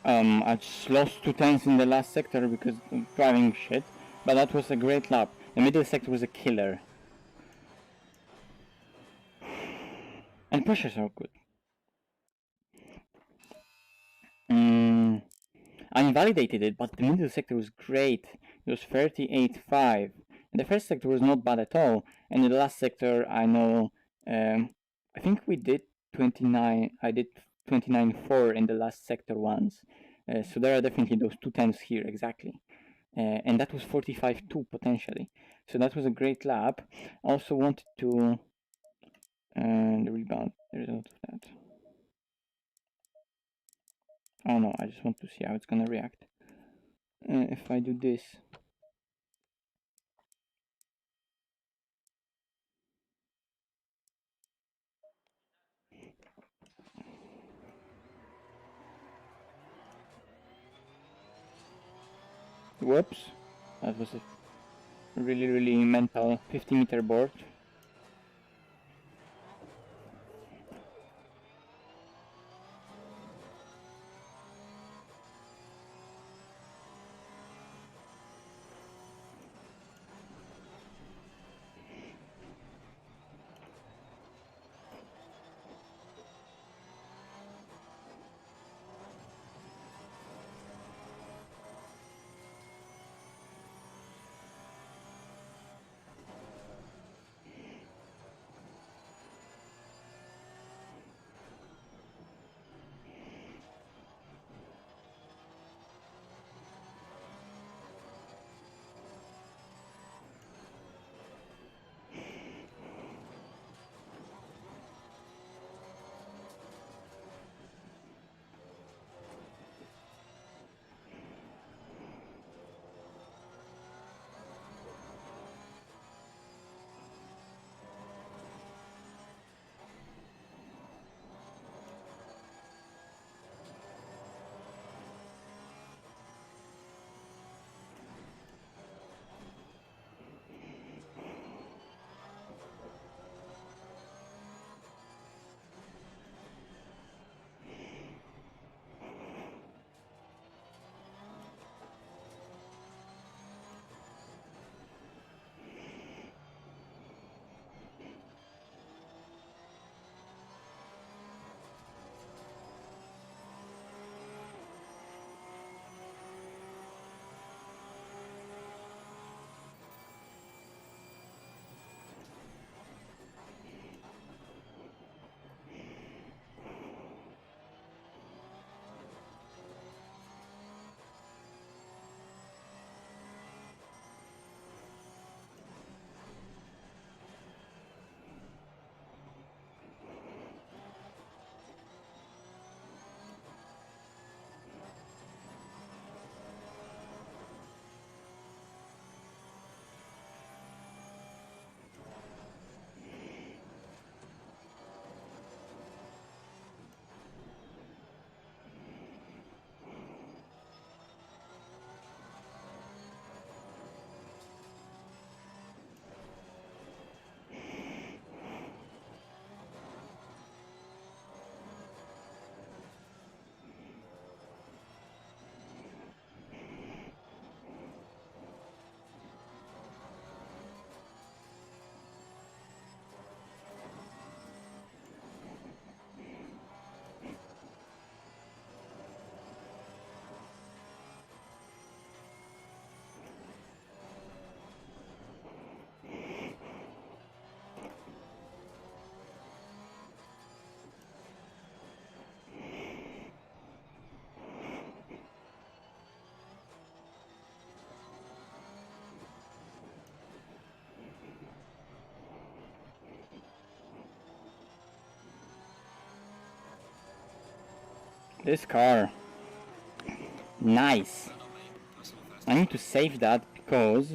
I just lost 2 tenths in the last sector because of driving shit, but that was a great lap. The middle sector was a killer. And pushes are good. I invalidated it, but the middle sector was great. It was 38.5. And the first sector was not bad at all. And in the last sector, I know, I think we did 29, I did 29.4 in the last sector once. So there are definitely those 2 tenths here, exactly. And that was 45.2 potentially. So that was a great lap. I also wanted to, the rebound, the result of that. Oh no, I just want to see how it's gonna react. If I do this. Whoops, that was a really mental 50-meter board. This car. Nice. I need to save that because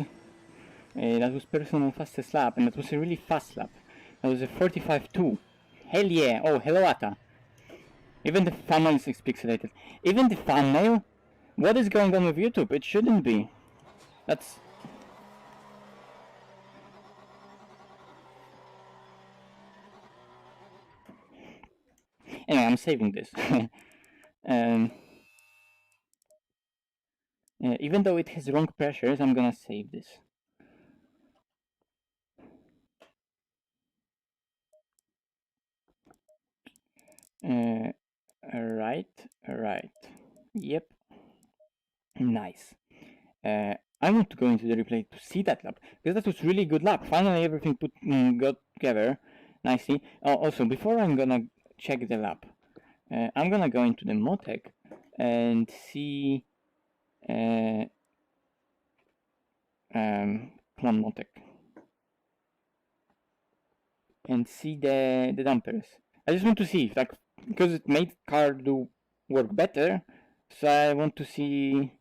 that was personal fastest lap, and that was a really fast lap. That was a 45.2. Hell yeah. Oh, hello Ata. Even the thumbnail is pixelated. Even the thumbnail? What is going on with YouTube? It shouldn't be. That's... Anyway, I'm saving this. Even though it has wrong pressures, I'm gonna save this. Right. Yep. Nice. I want to go into the replay to see that lap, because that was really good lap. Finally everything got together nicely. Oh, also, before I'm gonna check the lap, I'm gonna go into the Motec and see... come on, Motec. And see the dampers. I just want to see, like, because it made car do work better, so I want to see...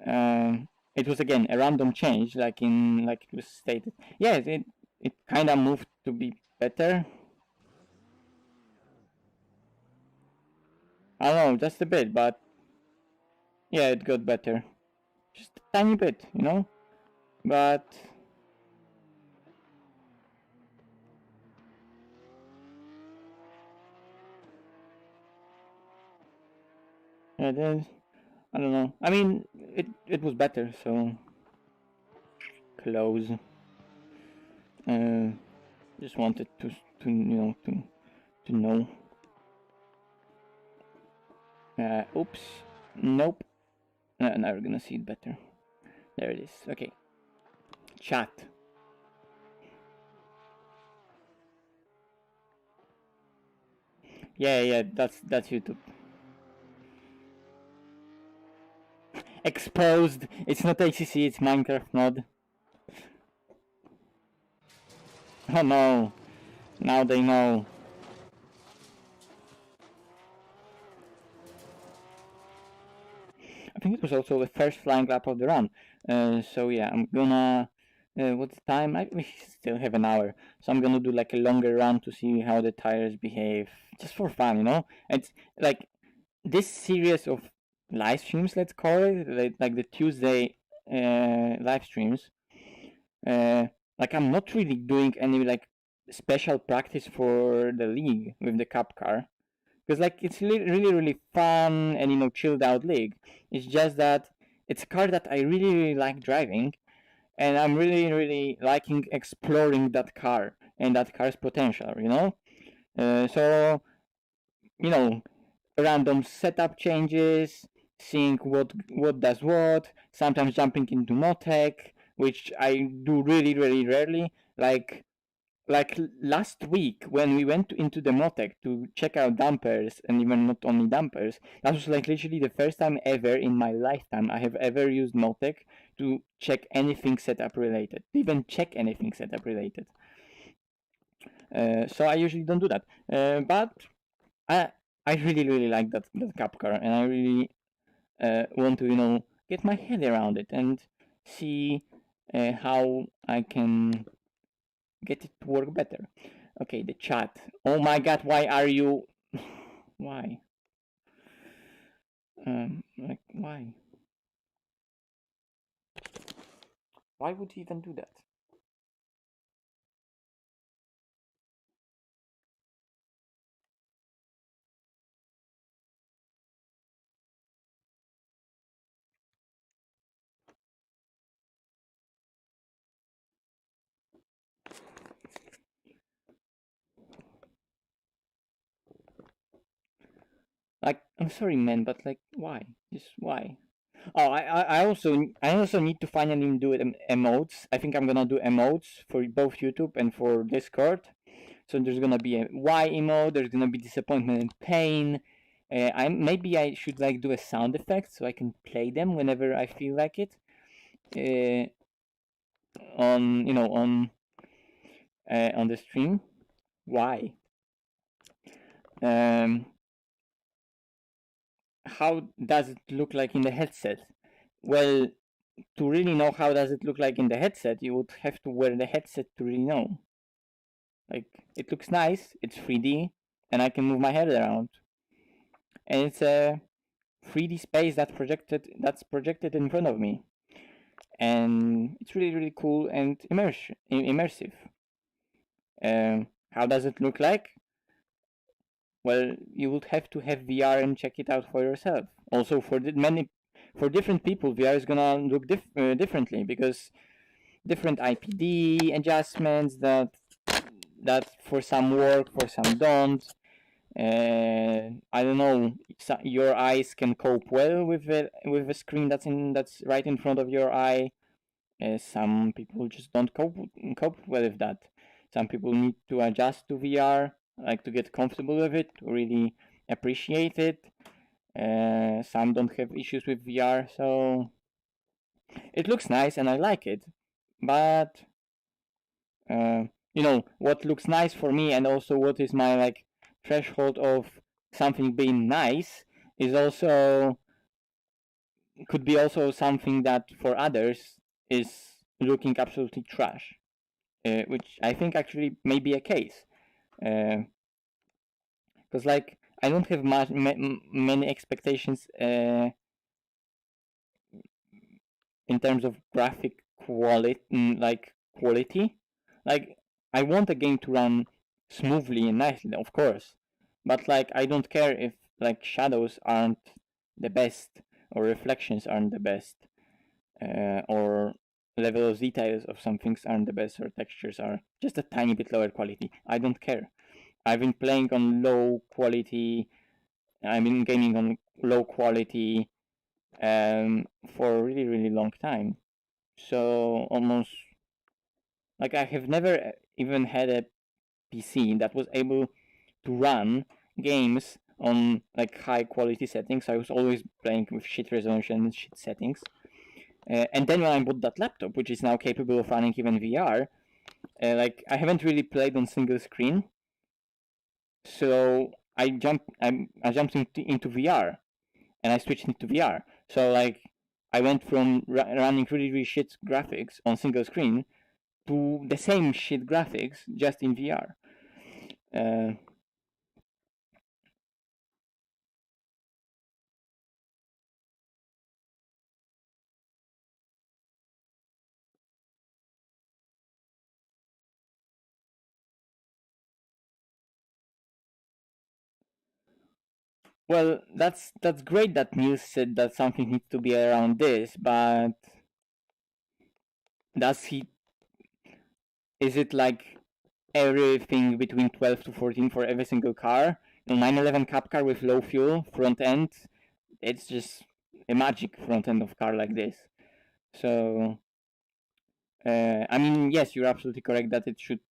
it was again a random change, like it was stated. Yeah, it kind of moved to be better. I don't know, just a bit, but yeah, it got better, just a tiny bit, you know. But yeah, then I don't know. I mean, it was better, so close. Just wanted to know. Oops. Nope. Now we're gonna see it better. There it is. Okay. Chat. Yeah, that's YouTube. Exposed. It's not ACC, it's Minecraft mod. Oh no. Now they know. I think it was also the first flying lap of the run. So yeah, I'm gonna... what's the time? We still have an hour. So I'm gonna do like a longer run to see how the tires behave. Just for fun, you know? It's like this series of live streams, let's call it, like the Tuesday live streams. Like I'm not really doing any like special practice for the league with the cup car, because like it's really fun and chilled out league. It's just that it's a car that I really like driving, and I'm really liking exploring that car and that car's potential, so random setup changes, seeing what does what, sometimes jumping into Motec, which I do really rarely. Like last week when we went into the Motec to check out dampers, and even not only dampers, that was like literally the first time ever in my lifetime I have ever used Motec to check anything setup related, even check anything setup related. So I usually don't do that, but I really like that cup car, and I really want to get my head around it and see how I can get it to work better. Okay, the chat. Oh my god, why are you... why? Like, why? Why would you even do that? Like, I'm sorry, man, but like, why? Just why? Oh, I also need to finally do emotes. I think I'm gonna do emotes for both YouTube and for Discord. So there's gonna be a why emote. There's gonna be disappointment and pain. Maybe I should like do a sound effect so I can play them whenever I feel like it. On the stream. Why? how does it look like in the headset? Well, to really know how does it look like in the headset, you would have to wear the headset to really know. Like, it looks nice, it's 3D, and I can move my head around. And it's a 3D space that's projected in front of me. And it's really, really cool and immersive. How does it look like? Well, you would have to have VR and check it out for yourself. Also, for different people, VR is gonna look differently, because different IPD adjustments that for some work, for some don't. I don't know. Your eyes can cope well with a screen that's right in front of your eye. Some people just don't cope well with that. Some people need to adjust to VR, like to get comfortable with it, to really appreciate it. Some don't have issues with VR, so it looks nice and I like it. But what looks nice for me, and also what is my like threshold of something being nice, is also could be also something that for others is looking absolutely trash, which I think actually may be a case, because like I don't have many expectations in terms of graphic quality. Like, I want a game to run smoothly and nicely, of course, but like I don't care if like shadows aren't the best, or reflections aren't the best, or level of details of some things aren't the best, or textures are just a tiny bit lower quality. I don't care. I've been playing on low quality. I've been gaming on low quality for a really, really long time. So almost like I have never even had a PC that was able to run games on like high quality settings. I was always playing with shit resolution and shit settings. And then when I bought that laptop, which is now capable of running even VR, like I haven't really played on single screen, so I jumped into VR, and I switched into VR. So like I went from running really, really shit graphics on single screen to the same shit graphics just in VR. Uh, well, that's great that Neil said that something needs to be around this, but does he? Is it like everything between 12 to 14 for every single car? 911 Cup car with low fuel front end, it's just a magic front end of car like this. So, I mean, yes, you're absolutely correct that it should,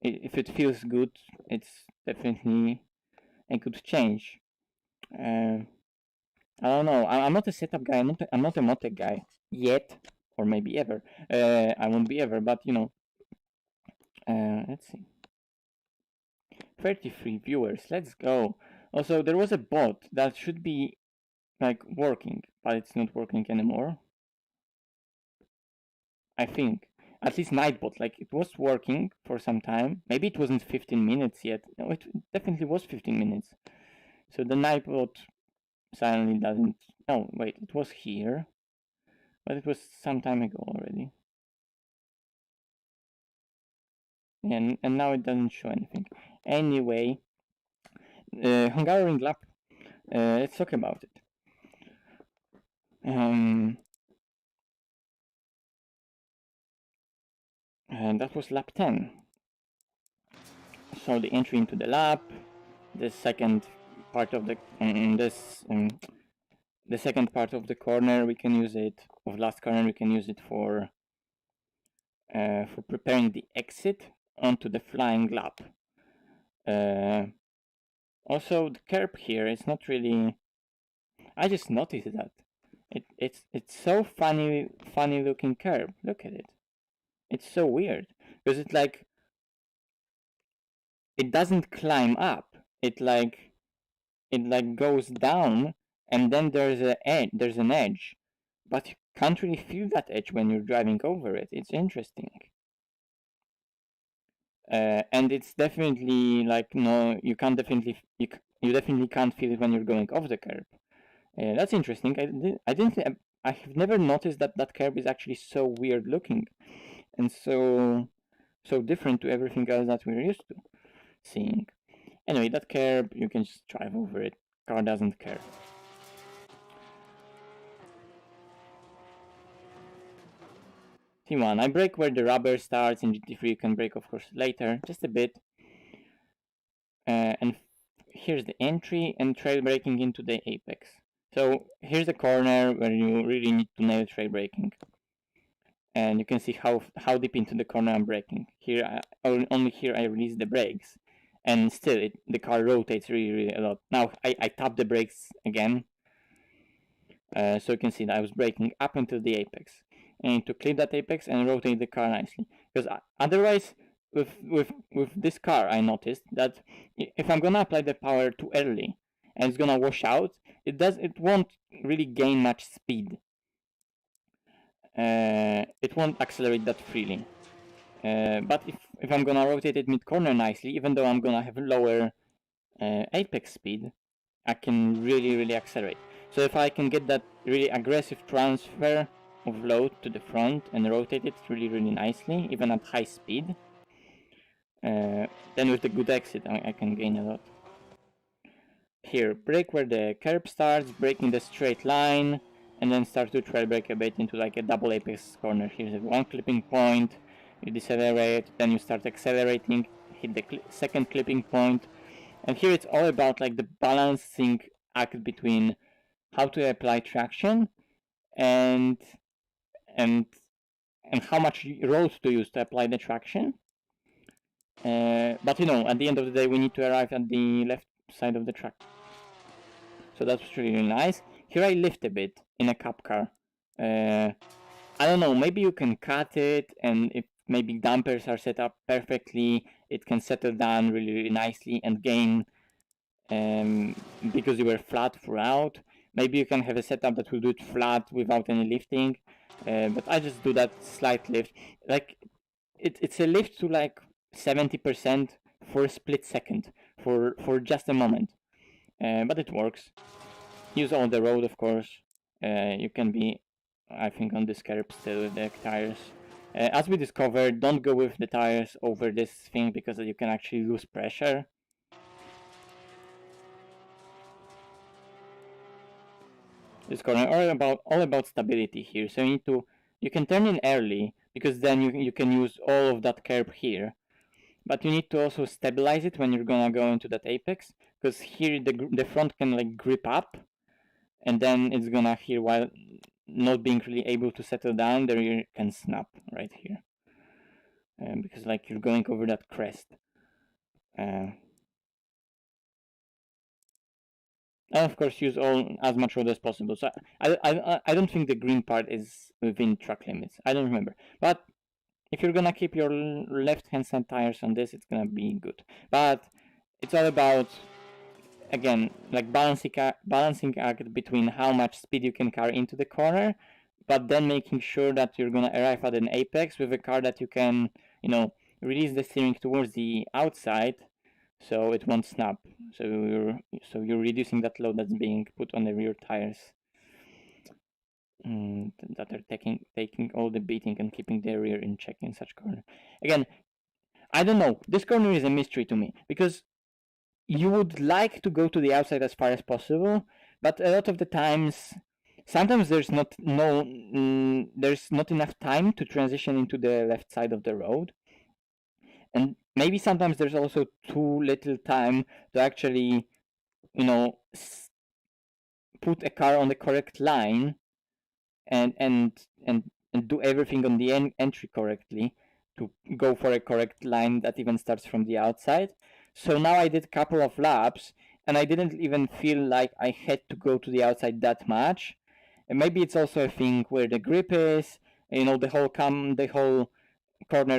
if it feels good, it's definitely a good change. Uh, I don't know. I'm not a setup guy. I'm not a Motec guy yet, or maybe ever. I won't be ever, but let's see. 33 viewers. Let's go. Also, there was a bot that should be like working, but it's not working anymore. I think. At least Nightbot, like it was working for some time. Maybe it wasn't 15 minutes yet. No, it definitely was 15 minutes. So the Nightbot suddenly doesn't. No, wait, it was here, but it was some time ago already. And now it doesn't show anything. Anyway, Hungarian lap. Let's talk about it. And that was lap 10. So the entry into the lap, the second part of the second part of the corner, we can use it, of last corner, we can use it for preparing the exit onto the flying lap. Also, the curb here is not really. I just noticed that it's so funny looking curb. Look at it. It's so weird because it doesn't climb up. It like goes down and then there's an edge, but you can't really feel that edge when you're driving over it. It's interesting. And it's definitely like, no, you definitely can't feel it when you're going off the curb. That's interesting. I have never noticed that that curb is actually so weird looking and so different to everything else that we're used to seeing. Anyway, that curb, you can just drive over it. Car doesn't care. T1, I brake where the rubber starts. In GT3 you can brake, of course, later, just a bit. And here's the entry and trail braking into the apex. So here's the corner where you really need to nail trail braking. And you can see how deep into the corner I'm braking. Here, only here I release the brakes, and still the car rotates really a lot. Now I tap the brakes again, so you can see that I was braking up until the apex. I need to clip that apex and rotate the car nicely, because otherwise, with this car, I noticed that if I'm gonna apply the power too early and it's gonna wash out, it won't really gain much speed. It won't accelerate that freely. But if I'm gonna rotate it mid-corner nicely, even though I'm gonna have lower apex speed, I can really accelerate. So if I can get that really aggressive transfer of load to the front and rotate it really nicely, even at high speed, then with the good exit I can gain a lot. Here, brake where the curb starts, brake in the straight line, and then start to trail brake a bit into like a double apex corner. Here's one clipping point, you decelerate, then you start accelerating, hit the second clipping point, and here it's all about like the balancing act between how to apply traction and how much road to use to apply the traction. But you know, at the end of the day, we need to arrive at the left side of the track. So that's really nice. Here I lift a bit in a cup car. I don't know, maybe you can cut it, and if maybe dampers are set up perfectly, it can settle down really nicely and gain because you were flat throughout. Maybe you can have a setup that will do it flat without any lifting, but I just do that slight lift. Like it's a lift to like 70% for a split second, for just a moment, but it works. Use all the road, of course. You can be, I think, on this curb still with the tires. As we discovered, don't go with the tires over this thing because you can actually lose pressure. This corner, all about stability here. So you can turn in early because then you can use all of that curb here. But you need to also stabilize it when you're gonna go into that apex, because here the front can like grip up, and then it's gonna here, while not being really able to settle down, the rear can snap right here, because like you're going over that crest. And of course use as much road as possible. So I don't think the green part is within track limits. I don't remember, but if you're gonna keep your left-hand side tires on this, it's gonna be good. But it's all about, again, like balancing act between how much speed you can carry into the corner, but then making sure that you're gonna arrive at an apex with a car that you can, you know, release the steering towards the outside, so it won't snap. So you're reducing that load that's being put on the rear tires. That are taking all the beating and keeping the rear in check in such corner. Again, I don't know. This corner is a mystery to me because you would like to go to the outside as far as possible, but a lot of the times, sometimes there's not enough time to transition into the left side of the road, and maybe sometimes there's also too little time to actually, you know, put a car on the correct line and do everything on the entry correctly to go for a correct line that even starts from the outside. So now I did a couple of laps and I didn't even feel like I had to go to the outside that much. And maybe it's also a thing where the grip is, you know, the whole corner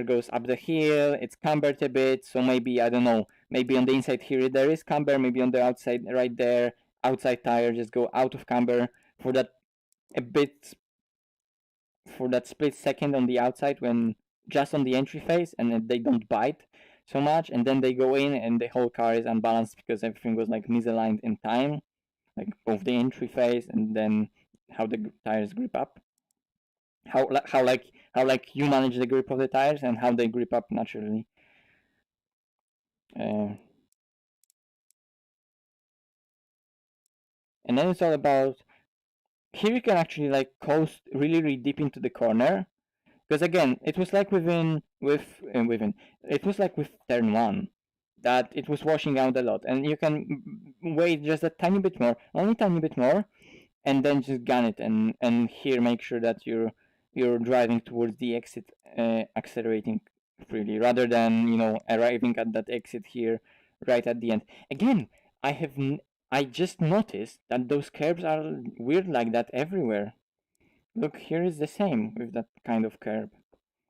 goes up the hill, it's cambered a bit, so maybe, I don't know, maybe on the inside here there is camber, maybe on the outside right there outside tire just go out of camber for that split second on the outside, when just on the entry phase, and then they don't bite so much, and then they go in and the whole car is unbalanced because everything was like misaligned in time, like both the entry phase and then how the tires grip up, how you manage the grip of the tires and how they grip up naturally. And then it's all about, here you can actually like coast really deep into the corner, because again it was like with turn 1 that it was washing out a lot, and you can wait just a tiny bit more, only tiny bit more, and then just gun it, and here make sure that you're driving towards the exit, accelerating freely, rather than arriving at that exit here right at the end. Again, I just noticed that those curbs are weird like that everywhere. Look, here is the same with that kind of curb.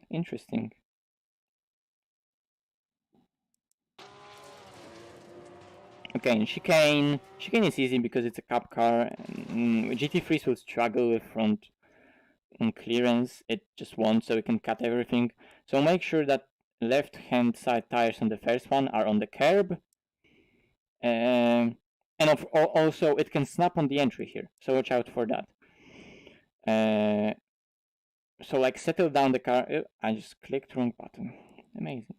Interesting. Okay, and chicane. Chicane is easy because it's a cup car. GT3s will struggle with front clearance. It just won't, so we can cut everything. So make sure that left-hand side tires on the first one are on the curb. And also it can snap on the entry here, so watch out for that. So like settle down the car. I just clicked wrong button. Amazing.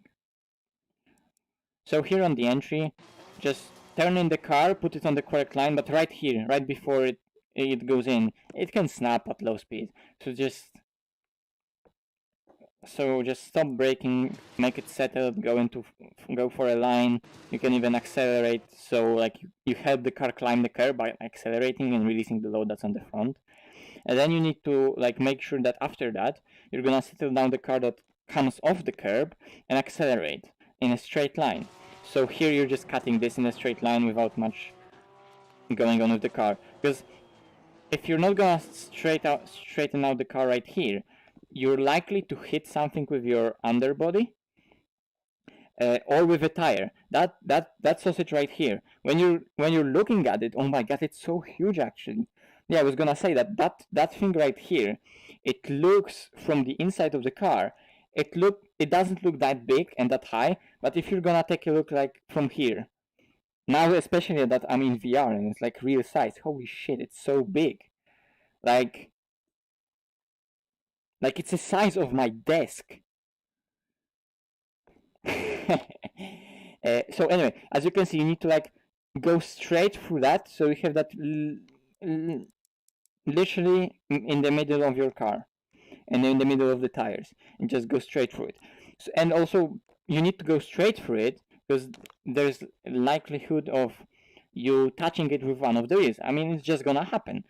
So here on the entry, just turn in the car, put it on the correct line, but right here, right before it goes in, it can snap at low speed. So just stop braking, make it settled, go for a line. You can even accelerate, so like you help the car climb the curb by accelerating and releasing the load that's on the front. And then you need to like make sure that after that you're gonna settle down the car that comes off the curb and accelerate in a straight line. So here you're just cutting this in a straight line without much going on with the car, because if you're not gonna straighten out the car right here, you're likely to hit something with your underbody, or with a tire. That sausage right here. When you're looking at it, oh my god, it's so huge actually. Yeah, I was gonna say that thing right here, it looks from the inside of the car, it doesn't look that big and that high, but if you're gonna take a look like from here, now especially that I'm in VR and it's like real size, holy shit, it's so big. Like it's the size of my desk. So anyway, as you can see, you need to like go straight through that, so you have that literally in the middle of your car and in the middle of the tires, and just go straight through it. So, and also you need to go straight through it because there's likelihood of you touching it with one of the wheels. I mean, it's just gonna happen.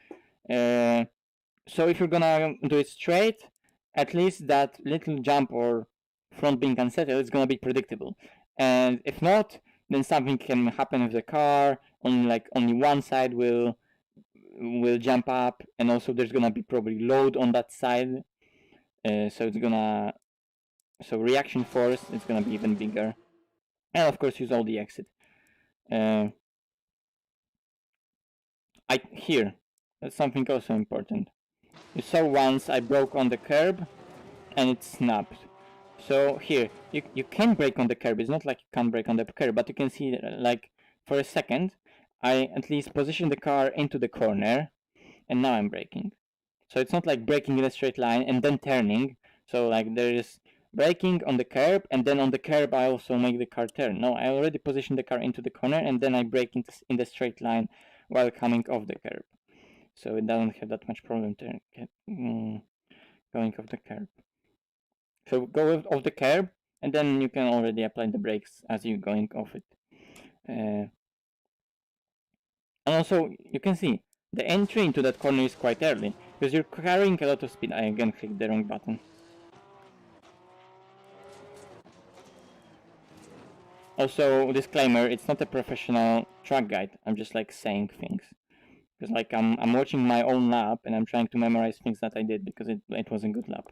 So if you're gonna do it straight, at least that little jump or front being unsettled is gonna be predictable. And if not, then something can happen with the car. Only one side will jump up, and also there's gonna be probably load on that side. So reaction force is gonna be even bigger. And of course use all the exit. Here, that's something also important. You saw once I broke on the curb and it snapped. So here, you can brake on the curb. It's not like you can't brake on the curb, but you can see like for a second, I at least positioned the car into the corner, and now I'm braking. So it's not like braking in a straight line and then turning. So like there is braking on the curb, and then on the curb I also make the car turn. No, I already positioned the car into the corner, and then I brake in the straight line while coming off the curb. So it doesn't have that much problem going off the curb. So go off the curb, and then you can already apply the brakes as you're going off it. And also, you can see, the entry into that corner is quite early, because you're carrying a lot of speed. I again clicked the wrong button. Also, disclaimer, it's not a professional track guide. I'm just like saying things. Because like I'm watching my own lap and I'm trying to memorize things that I did because it was a good lap.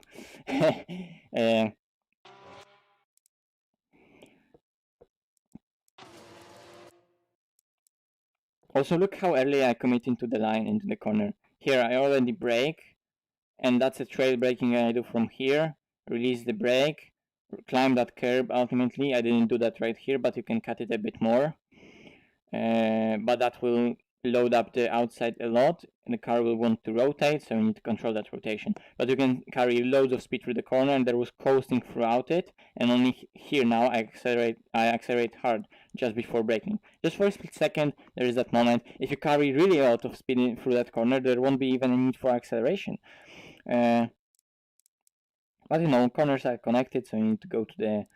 Also, look how early I commit into the line, into the corner. Here I already brake, and that's a trail braking I do from here. Release the brake, climb that curb ultimately. I didn't do that right here, but you can cut it a bit more. But that will load up the outside a lot, and the car will want to rotate, so you need to control that rotation. But you can carry loads of speed through the corner, and there was coasting throughout it, and only here now I accelerate hard just before braking. Just for a split second, there is that moment. If you carry really a lot of speed through that corner, there won't be even a need for acceleration. But you know, corners are connected, so you need to go to the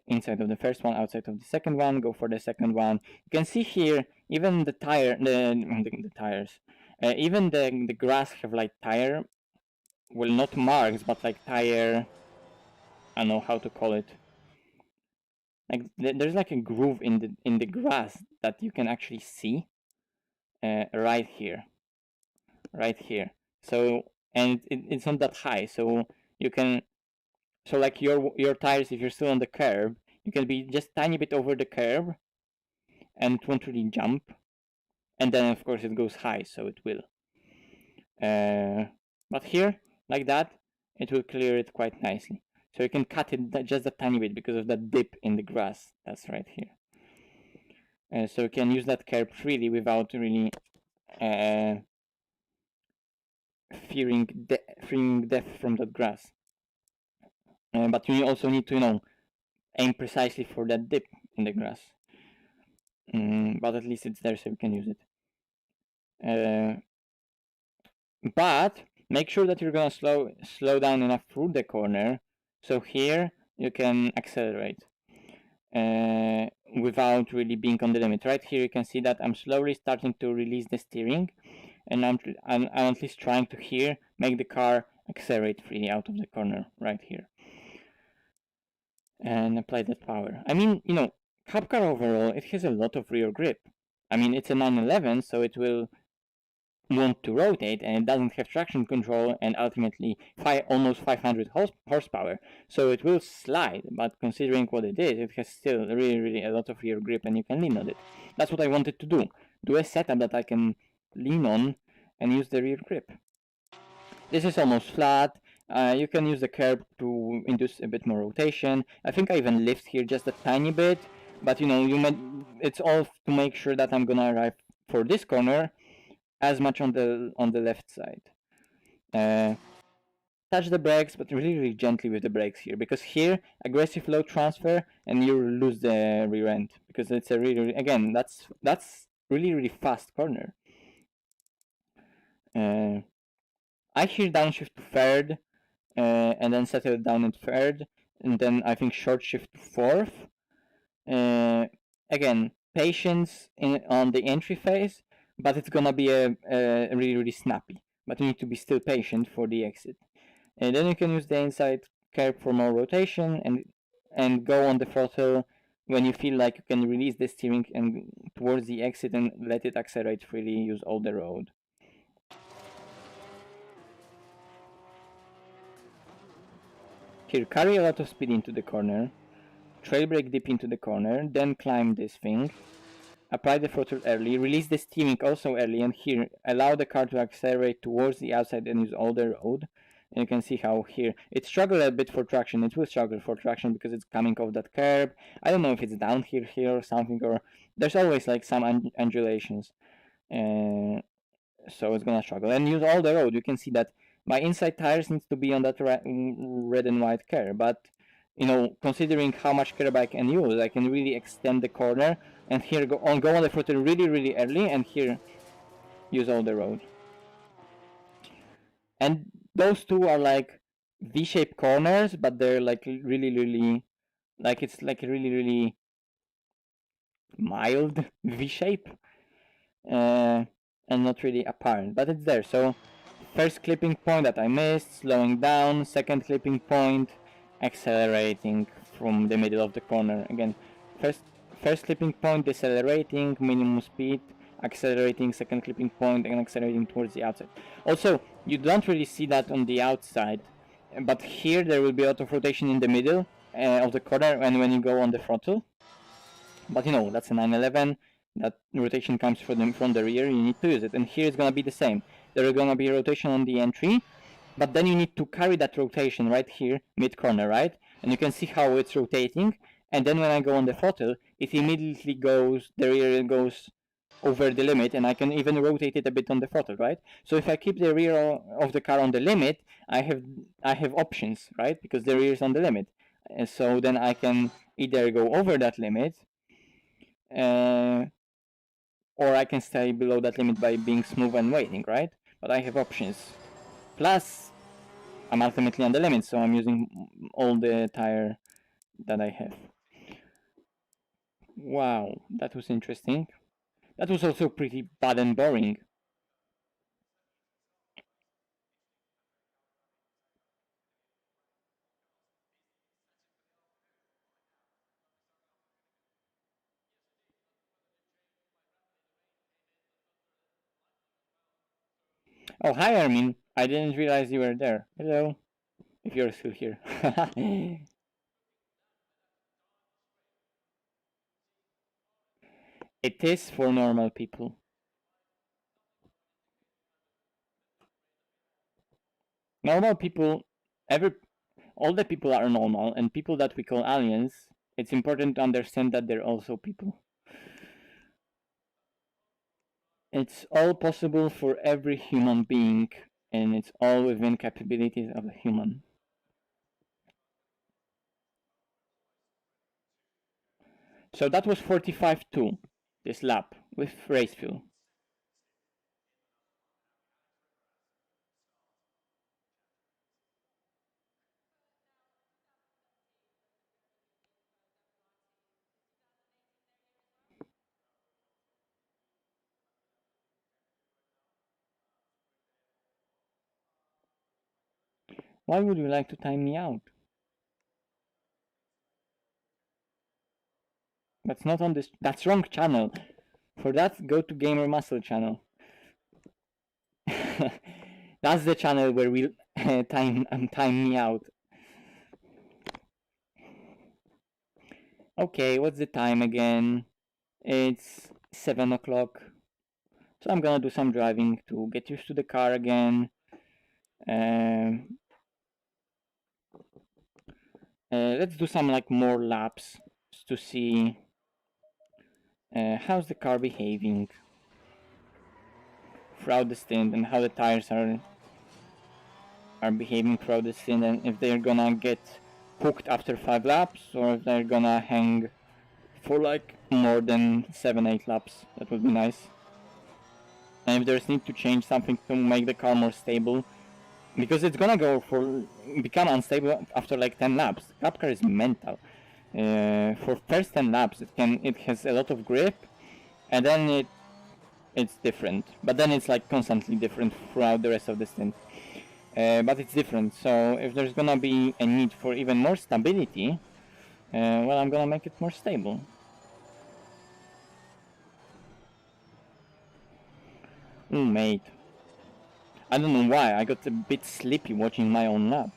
inside of the first one, outside of the second one, go for the second one. You can see here, even the tires, even the grass have like tire, well, not marks, but like tire, I don't know how to call it. Like there's like a groove in the grass that you can actually see right here. So, and it's not that high, so you can, so like your tires, if you're still on the curb, you can be just tiny bit over the curb, and it won't really jump. And then of course it goes high, so it will. But here, like that, it will clear it quite nicely. So you can cut it just a tiny bit because of that dip in the grass that's right here. So you can use that curb freely without really fearing death from that grass. But you also need to, you know, aim precisely for that dip in the grass. But at least it's there, so you can use it. But make sure that you're gonna slow down enough through the corner, so here you can accelerate without really being on the limit. Right here you can see that I'm slowly starting to release the steering, and I'm at least trying to here make the car accelerate freely out of the corner right here. And apply that power. I mean, you know, Cup car overall, it has a lot of rear grip. I mean, it's a 911, so it will want to rotate, and it doesn't have traction control, and ultimately almost 500 horsepower, so it will slide. But considering what it is, it has still really a lot of rear grip, and you can lean on it. That's what I wanted to do a setup that I can lean on and use the rear grip. This is almost flat. You can use the curb to induce a bit more rotation. I think I even lift here just a tiny bit, but you know, it's all to make sure that I'm gonna arrive for this corner as much on the left side. Touch the brakes, but really gently with the brakes here, because here aggressive load transfer and you lose the rear end, because it's a really again that's really fast corner. I here downshift to third, and then settle down in third, and then I think short shift to fourth. Again, patience on the entry phase, but it's gonna be a really snappy. But you need to be still patient for the exit. And then you can use the inside curb for more rotation, and go on the throttle when you feel like you can release the steering and towards the exit and let it accelerate freely. Use all the road. Here, carry a lot of speed into the corner, trail brake deep into the corner, then climb this thing, apply the throttle early, release the steering also early, and here, allow the car to accelerate towards the outside and use all the road. And you can see how here, it struggled a bit for traction. It will struggle for traction because it's coming off that curb. I don't know if it's down here or something, or there's always like some undulations. So it's gonna struggle. And use all the road. You can see that my inside tires needs to be on that red and white curb, but you know, considering how much curb I can use, I can really extend the corner, and here go on the throttle really early, and here use all the road. And those two are like V-shaped corners, but they're like really like it's like a really mild V-shape, and not really apparent, but it's there. So first clipping point that I missed, slowing down, second clipping point, accelerating from the middle of the corner. Again, first clipping point, decelerating, minimum speed, accelerating, second clipping point, and accelerating towards the outside. Also, you don't really see that on the outside, but here there will be a lot of rotation in the middle of the corner and when you go on the throttle. But you know, that's a 911, that rotation comes from the rear, you need to use it. And here it's gonna be the same. There is gonna be a rotation on the entry, but then you need to carry that rotation right here, mid-corner, right? And you can see how it's rotating. And then when I go on the throttle, it immediately goes, the rear goes over the limit, and I can even rotate it a bit on the throttle, right? So if I keep the rear of the car on the limit, I have options, right? Because the rear is on the limit. And so then I can either go over that limit, or I can stay below that limit by being smooth and waiting, right? But I have options. Plus, I'm ultimately on the limit, so I'm using all the tire that I have. Wow, that was interesting. That was also pretty bad and boring. Oh, hi Armin. I didn't realize you were there. Hello, if you're still here. It is for normal people. Normal people, all the people are normal, and people that we call aliens, it's important to understand that they're also people. It's all possible for every human being, and it's all within capabilities of a human. So that was 45-2, this lap, with race fuel. Why would you like to time me out? That's not on this, that's wrong channel. For that, go to Gamer Muscle channel. That's the channel where we time me out. Okay, what's the time again? It's 7 o'clock. So I'm gonna do some driving to get used to the car again. Let's do some like more laps to see how's the car behaving throughout the stint, and how the tires are behaving throughout the stint, and if they're gonna get hooked after 5 laps, or if they're gonna hang for like more than 7-8 laps. That would be nice. And if there's need to change something to make the car more stable, because it's gonna become unstable after like 10 laps. The cup car is mental. For first 10 laps, it has a lot of grip, and then it's different. But then it's like constantly different throughout the rest of the stint. But it's different. So if there's gonna be a need for even more stability, well, I'm gonna make it more stable. Ooh, mate. I don't know why, I got a bit sleepy watching my own lap.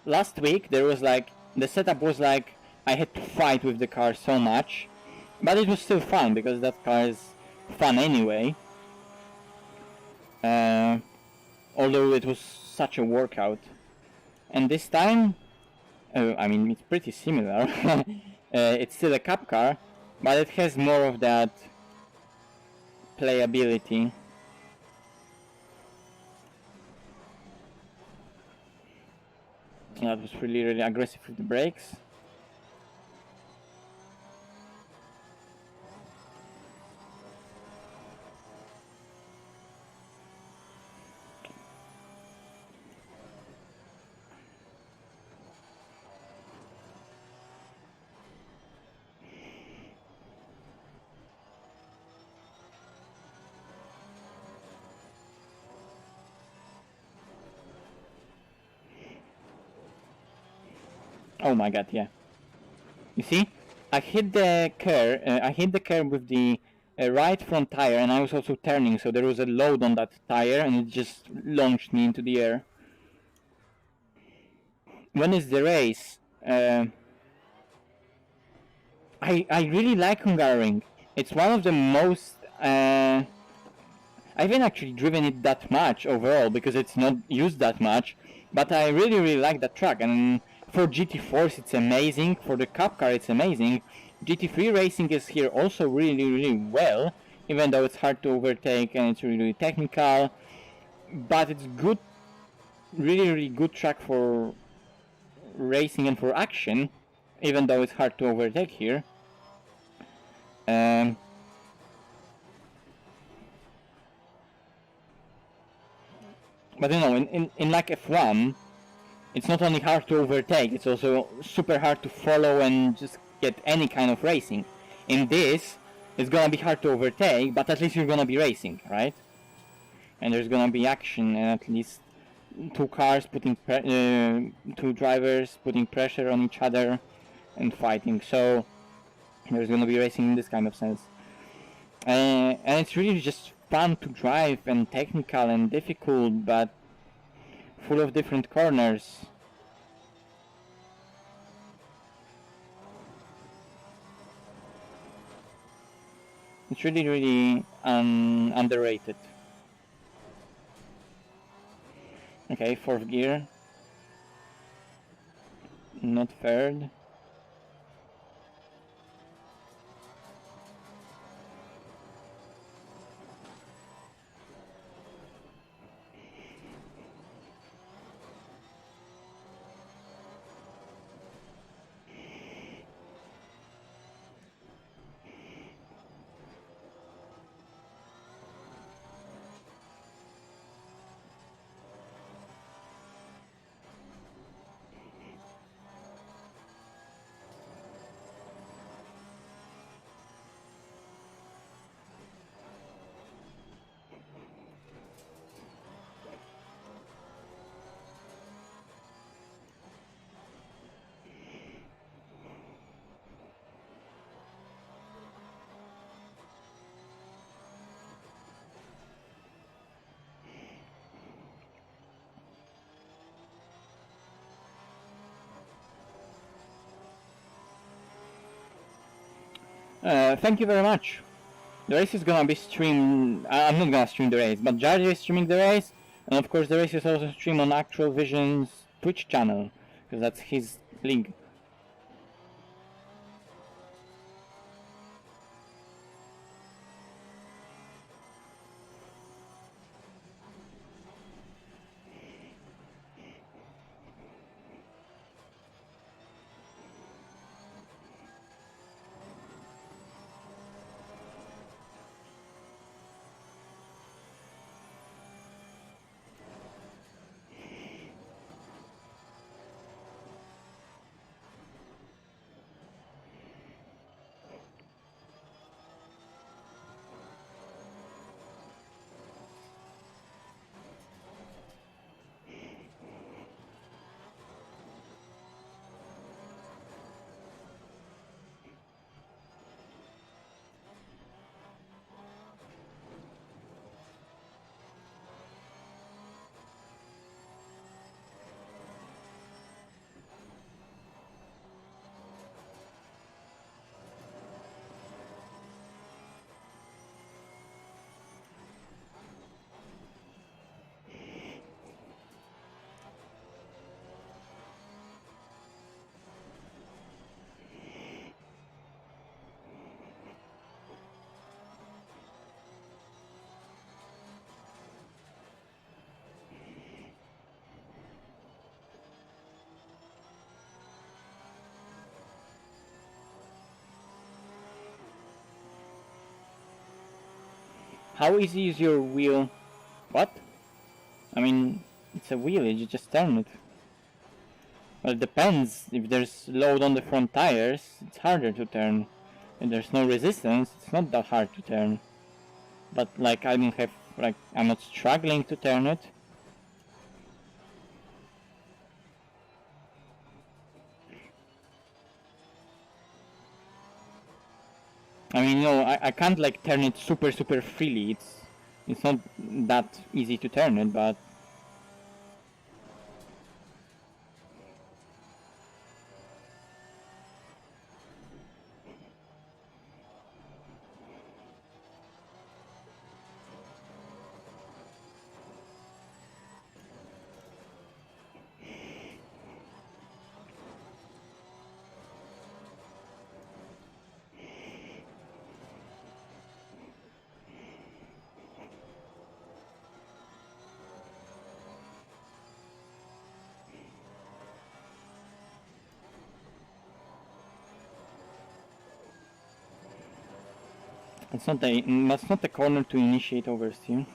Last week there was like, the setup was like, I had to fight with the car so much, but it was still fun because that car is fun anyway. Although it was such a workout. And this time, I mean, it's pretty similar. It's still a cup car, but it has more of that playability. That was really aggressive with the brakes. Oh my god, yeah. You see? I hit the curb with the right front tire, and I was also turning, so there was a load on that tire, and it just launched me into the air. When is the race? I really like Hungary. It's one of the most... I haven't actually driven it that much overall, because it's not used that much, but I really like that track, and for GT Force it's amazing, for the Cup car it's amazing. GT3 racing is here also really well, even though it's hard to overtake and it's really technical, but it's good, really good track for racing and for action, even though it's hard to overtake here. But you know, in like F1, it's not only hard to overtake, it's also super hard to follow and just get any kind of racing. In this, it's gonna be hard to overtake, but at least you're gonna be racing, right? And there's gonna be action, and at least two drivers putting pressure on each other and fighting. So there's gonna be racing in this kind of sense. And it's really just fun to drive and technical and difficult, but full of different corners. It's really underrated. Okay, fourth gear. Not third. Thank you very much. The race is gonna be streamed. I'm not gonna stream the race, but Jardy is streaming the race, and of course the race is also streamed on Actual Vision's Twitch channel, because that's his league. How easy is your wheel? What? I mean, it's a wheel, you just turn it. Well, it depends. If there's load on the front tires, it's harder to turn. If there's no resistance, it's not that hard to turn. But like, I don't have, like, I'm not struggling to turn it. I mean, no, I can't like turn it super freely. It's not that easy to turn it, but that's not the corner to initiate oversteer.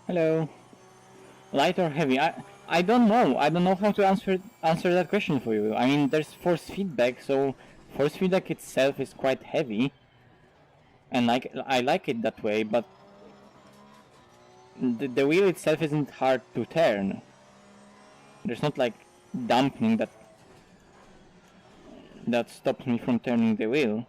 Hello. Light or heavy? I don't know. I don't know how to answer that question for you. I mean, there's force feedback, so force feedback itself is quite heavy, and like I like it that way. But the wheel itself isn't hard to turn. There's not like dampening that stops me from turning the wheel.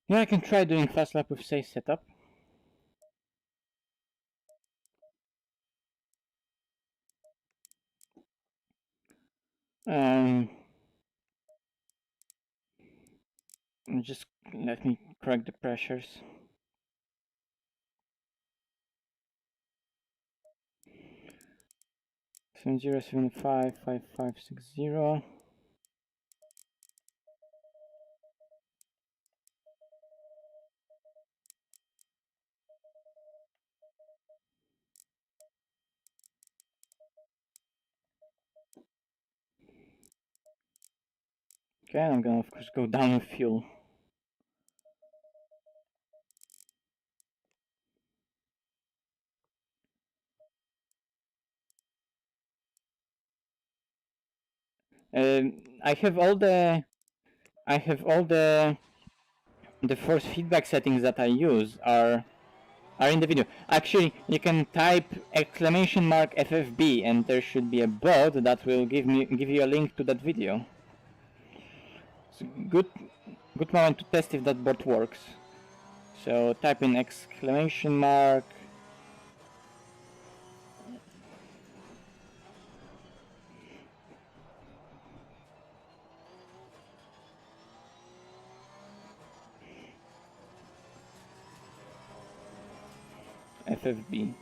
Yeah, I can try doing fast lap with safe setup. Just let me correct the pressures. 70755560. Okay, I'm gonna of course go down with fuel. I have all the force feedback settings that I use are in the video. Actually, you can type !FFB and there should be a bot that will give you a link to that video. It's a good moment to test if that bot works. So type in ! FFB.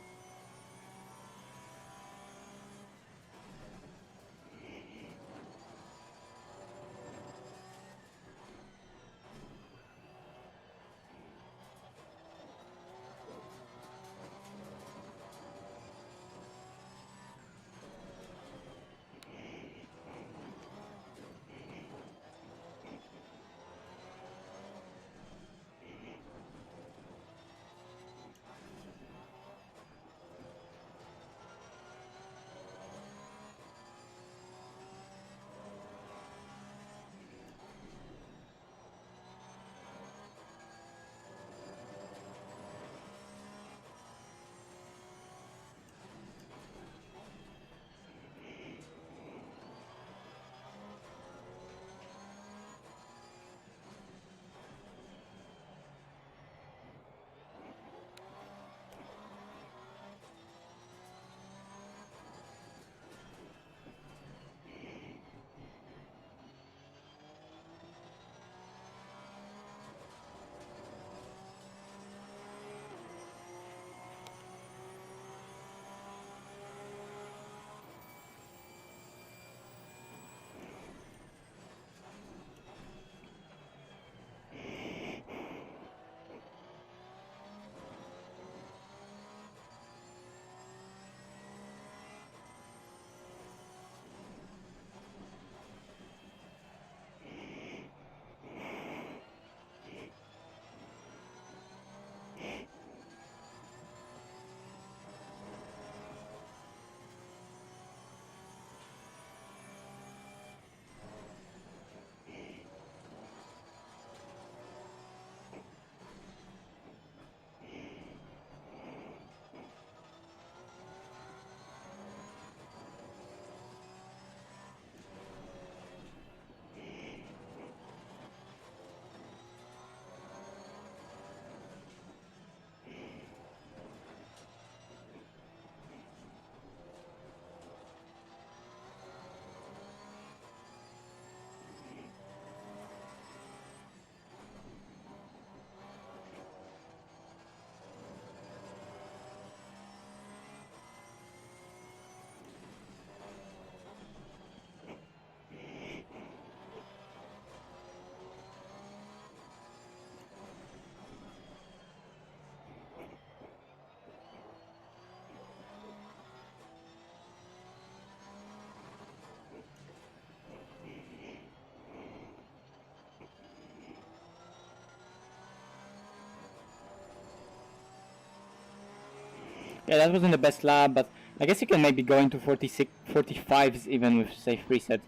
Yeah, that wasn't the best lab, but I guess you can maybe go into 45s even with safe preset.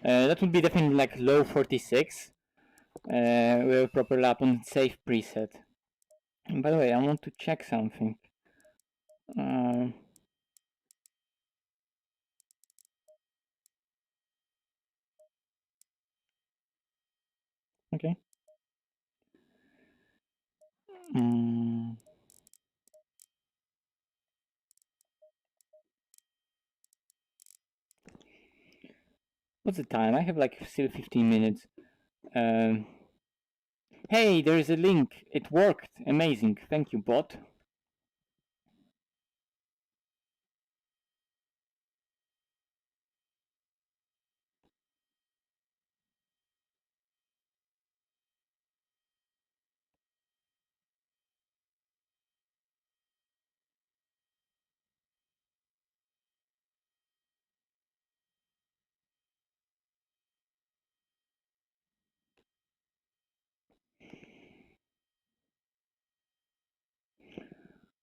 That would be definitely like low 46 with a proper lap on safe preset. And by the way, I want to check something. Okay. Mm. What's the time? I have like still 15 minutes. Um, hey, there is a link. It worked. Amazing. Thank you, bot.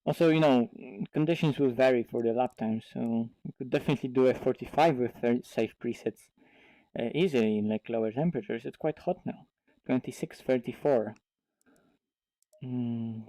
Also, you know, conditions will vary for the lap time, so you could definitely do a 45 with safe presets easily in like lower temperatures. It's quite hot now. 26, 34. Mm.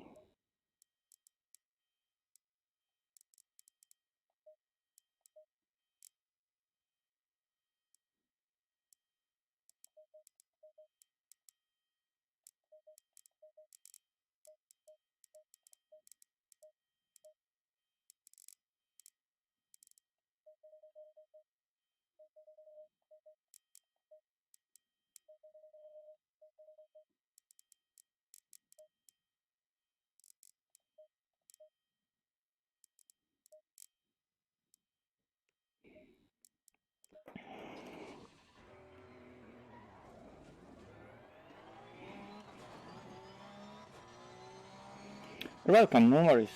You're welcome, no worries.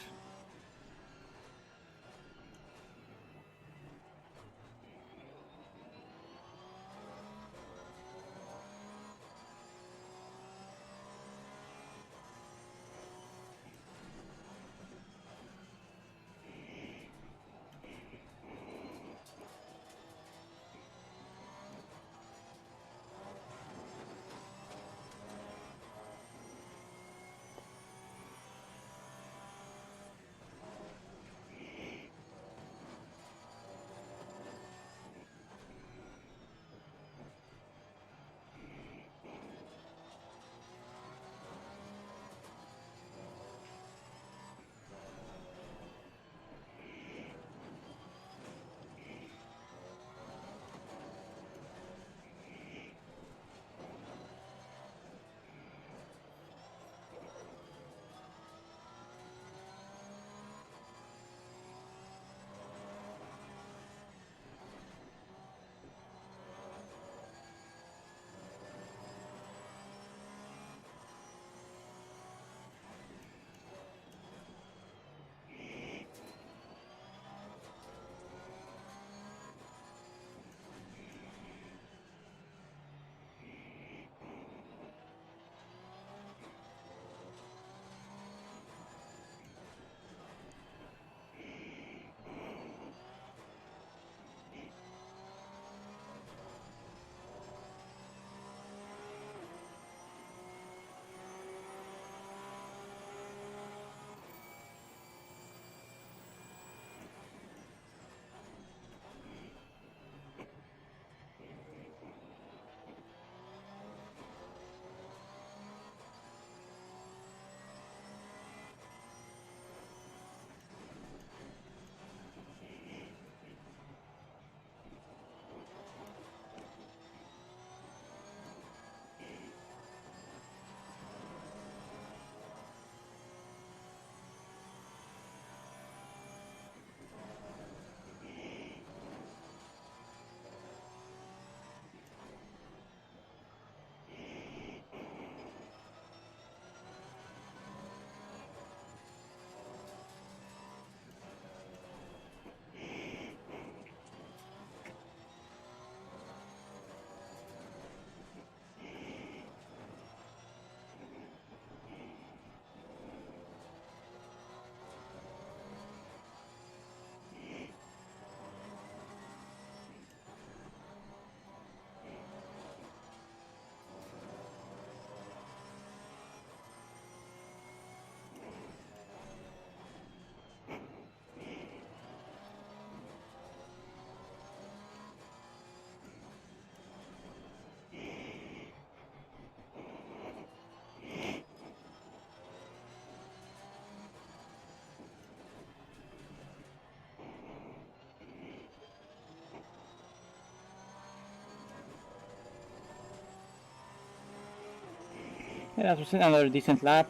Yeah, that was another decent lap.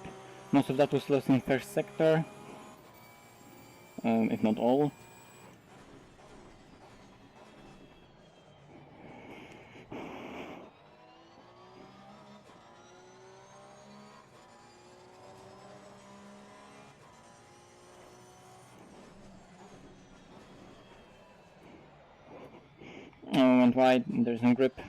Most of that was lost in first sector, if not all. Went wide, there's no grip.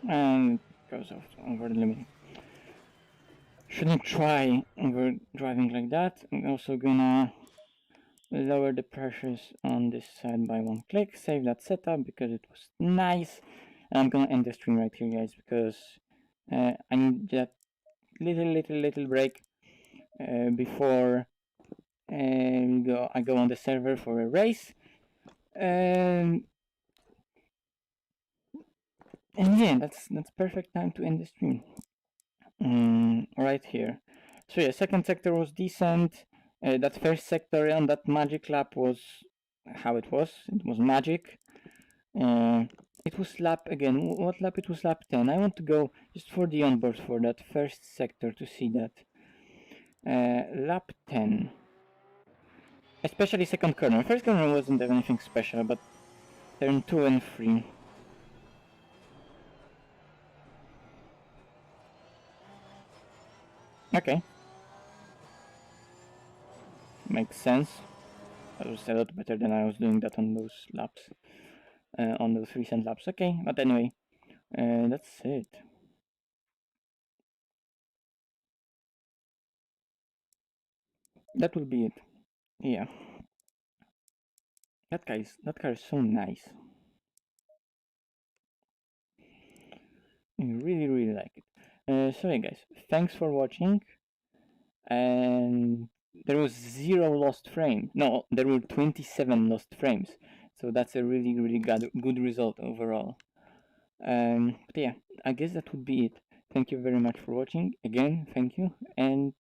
And goes over the limit. Shouldn't try over driving like that. I'm also gonna lower the pressures on this side by 1 click, save that setup because it was nice. And I'm gonna end the stream right here, guys, because I need that little break before I go on the server for a race. And yeah, that's perfect time to end the stream. Right here. So yeah, second sector was decent. That first sector on that magic lap was how it was. It was magic. It was lap again. What lap? It was lap 10. I want to go just for the onboard for that first sector to see that. Lap 10. Especially second corner. First corner wasn't anything special, but turn 2 and 3. Okay. Makes sense. That was a lot better than I was doing that on those laps. On those recent laps. Okay, but anyway. That's it. That will be it. Yeah. That car is so nice. I really like it. So yeah, guys, thanks for watching. And there was 0 lost frame. No, there were 27 lost frames. So that's a really good result overall. But yeah, I guess that would be it. Thank you very much for watching. Again, thank you. And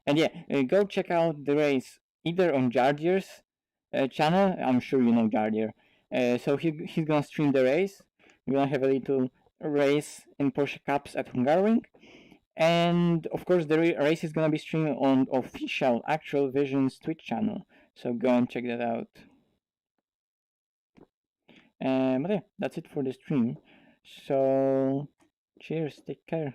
yeah, go check out the race either on Jardier's channel. I'm sure you know Jardier. So he's gonna stream the race. We're gonna have a little race in Porsche Cups at Hungaroring. And of course, the race is gonna be streamed on official Actual Vision's Twitch channel. So go and check that out. But yeah, that's it for the stream. So cheers, take care.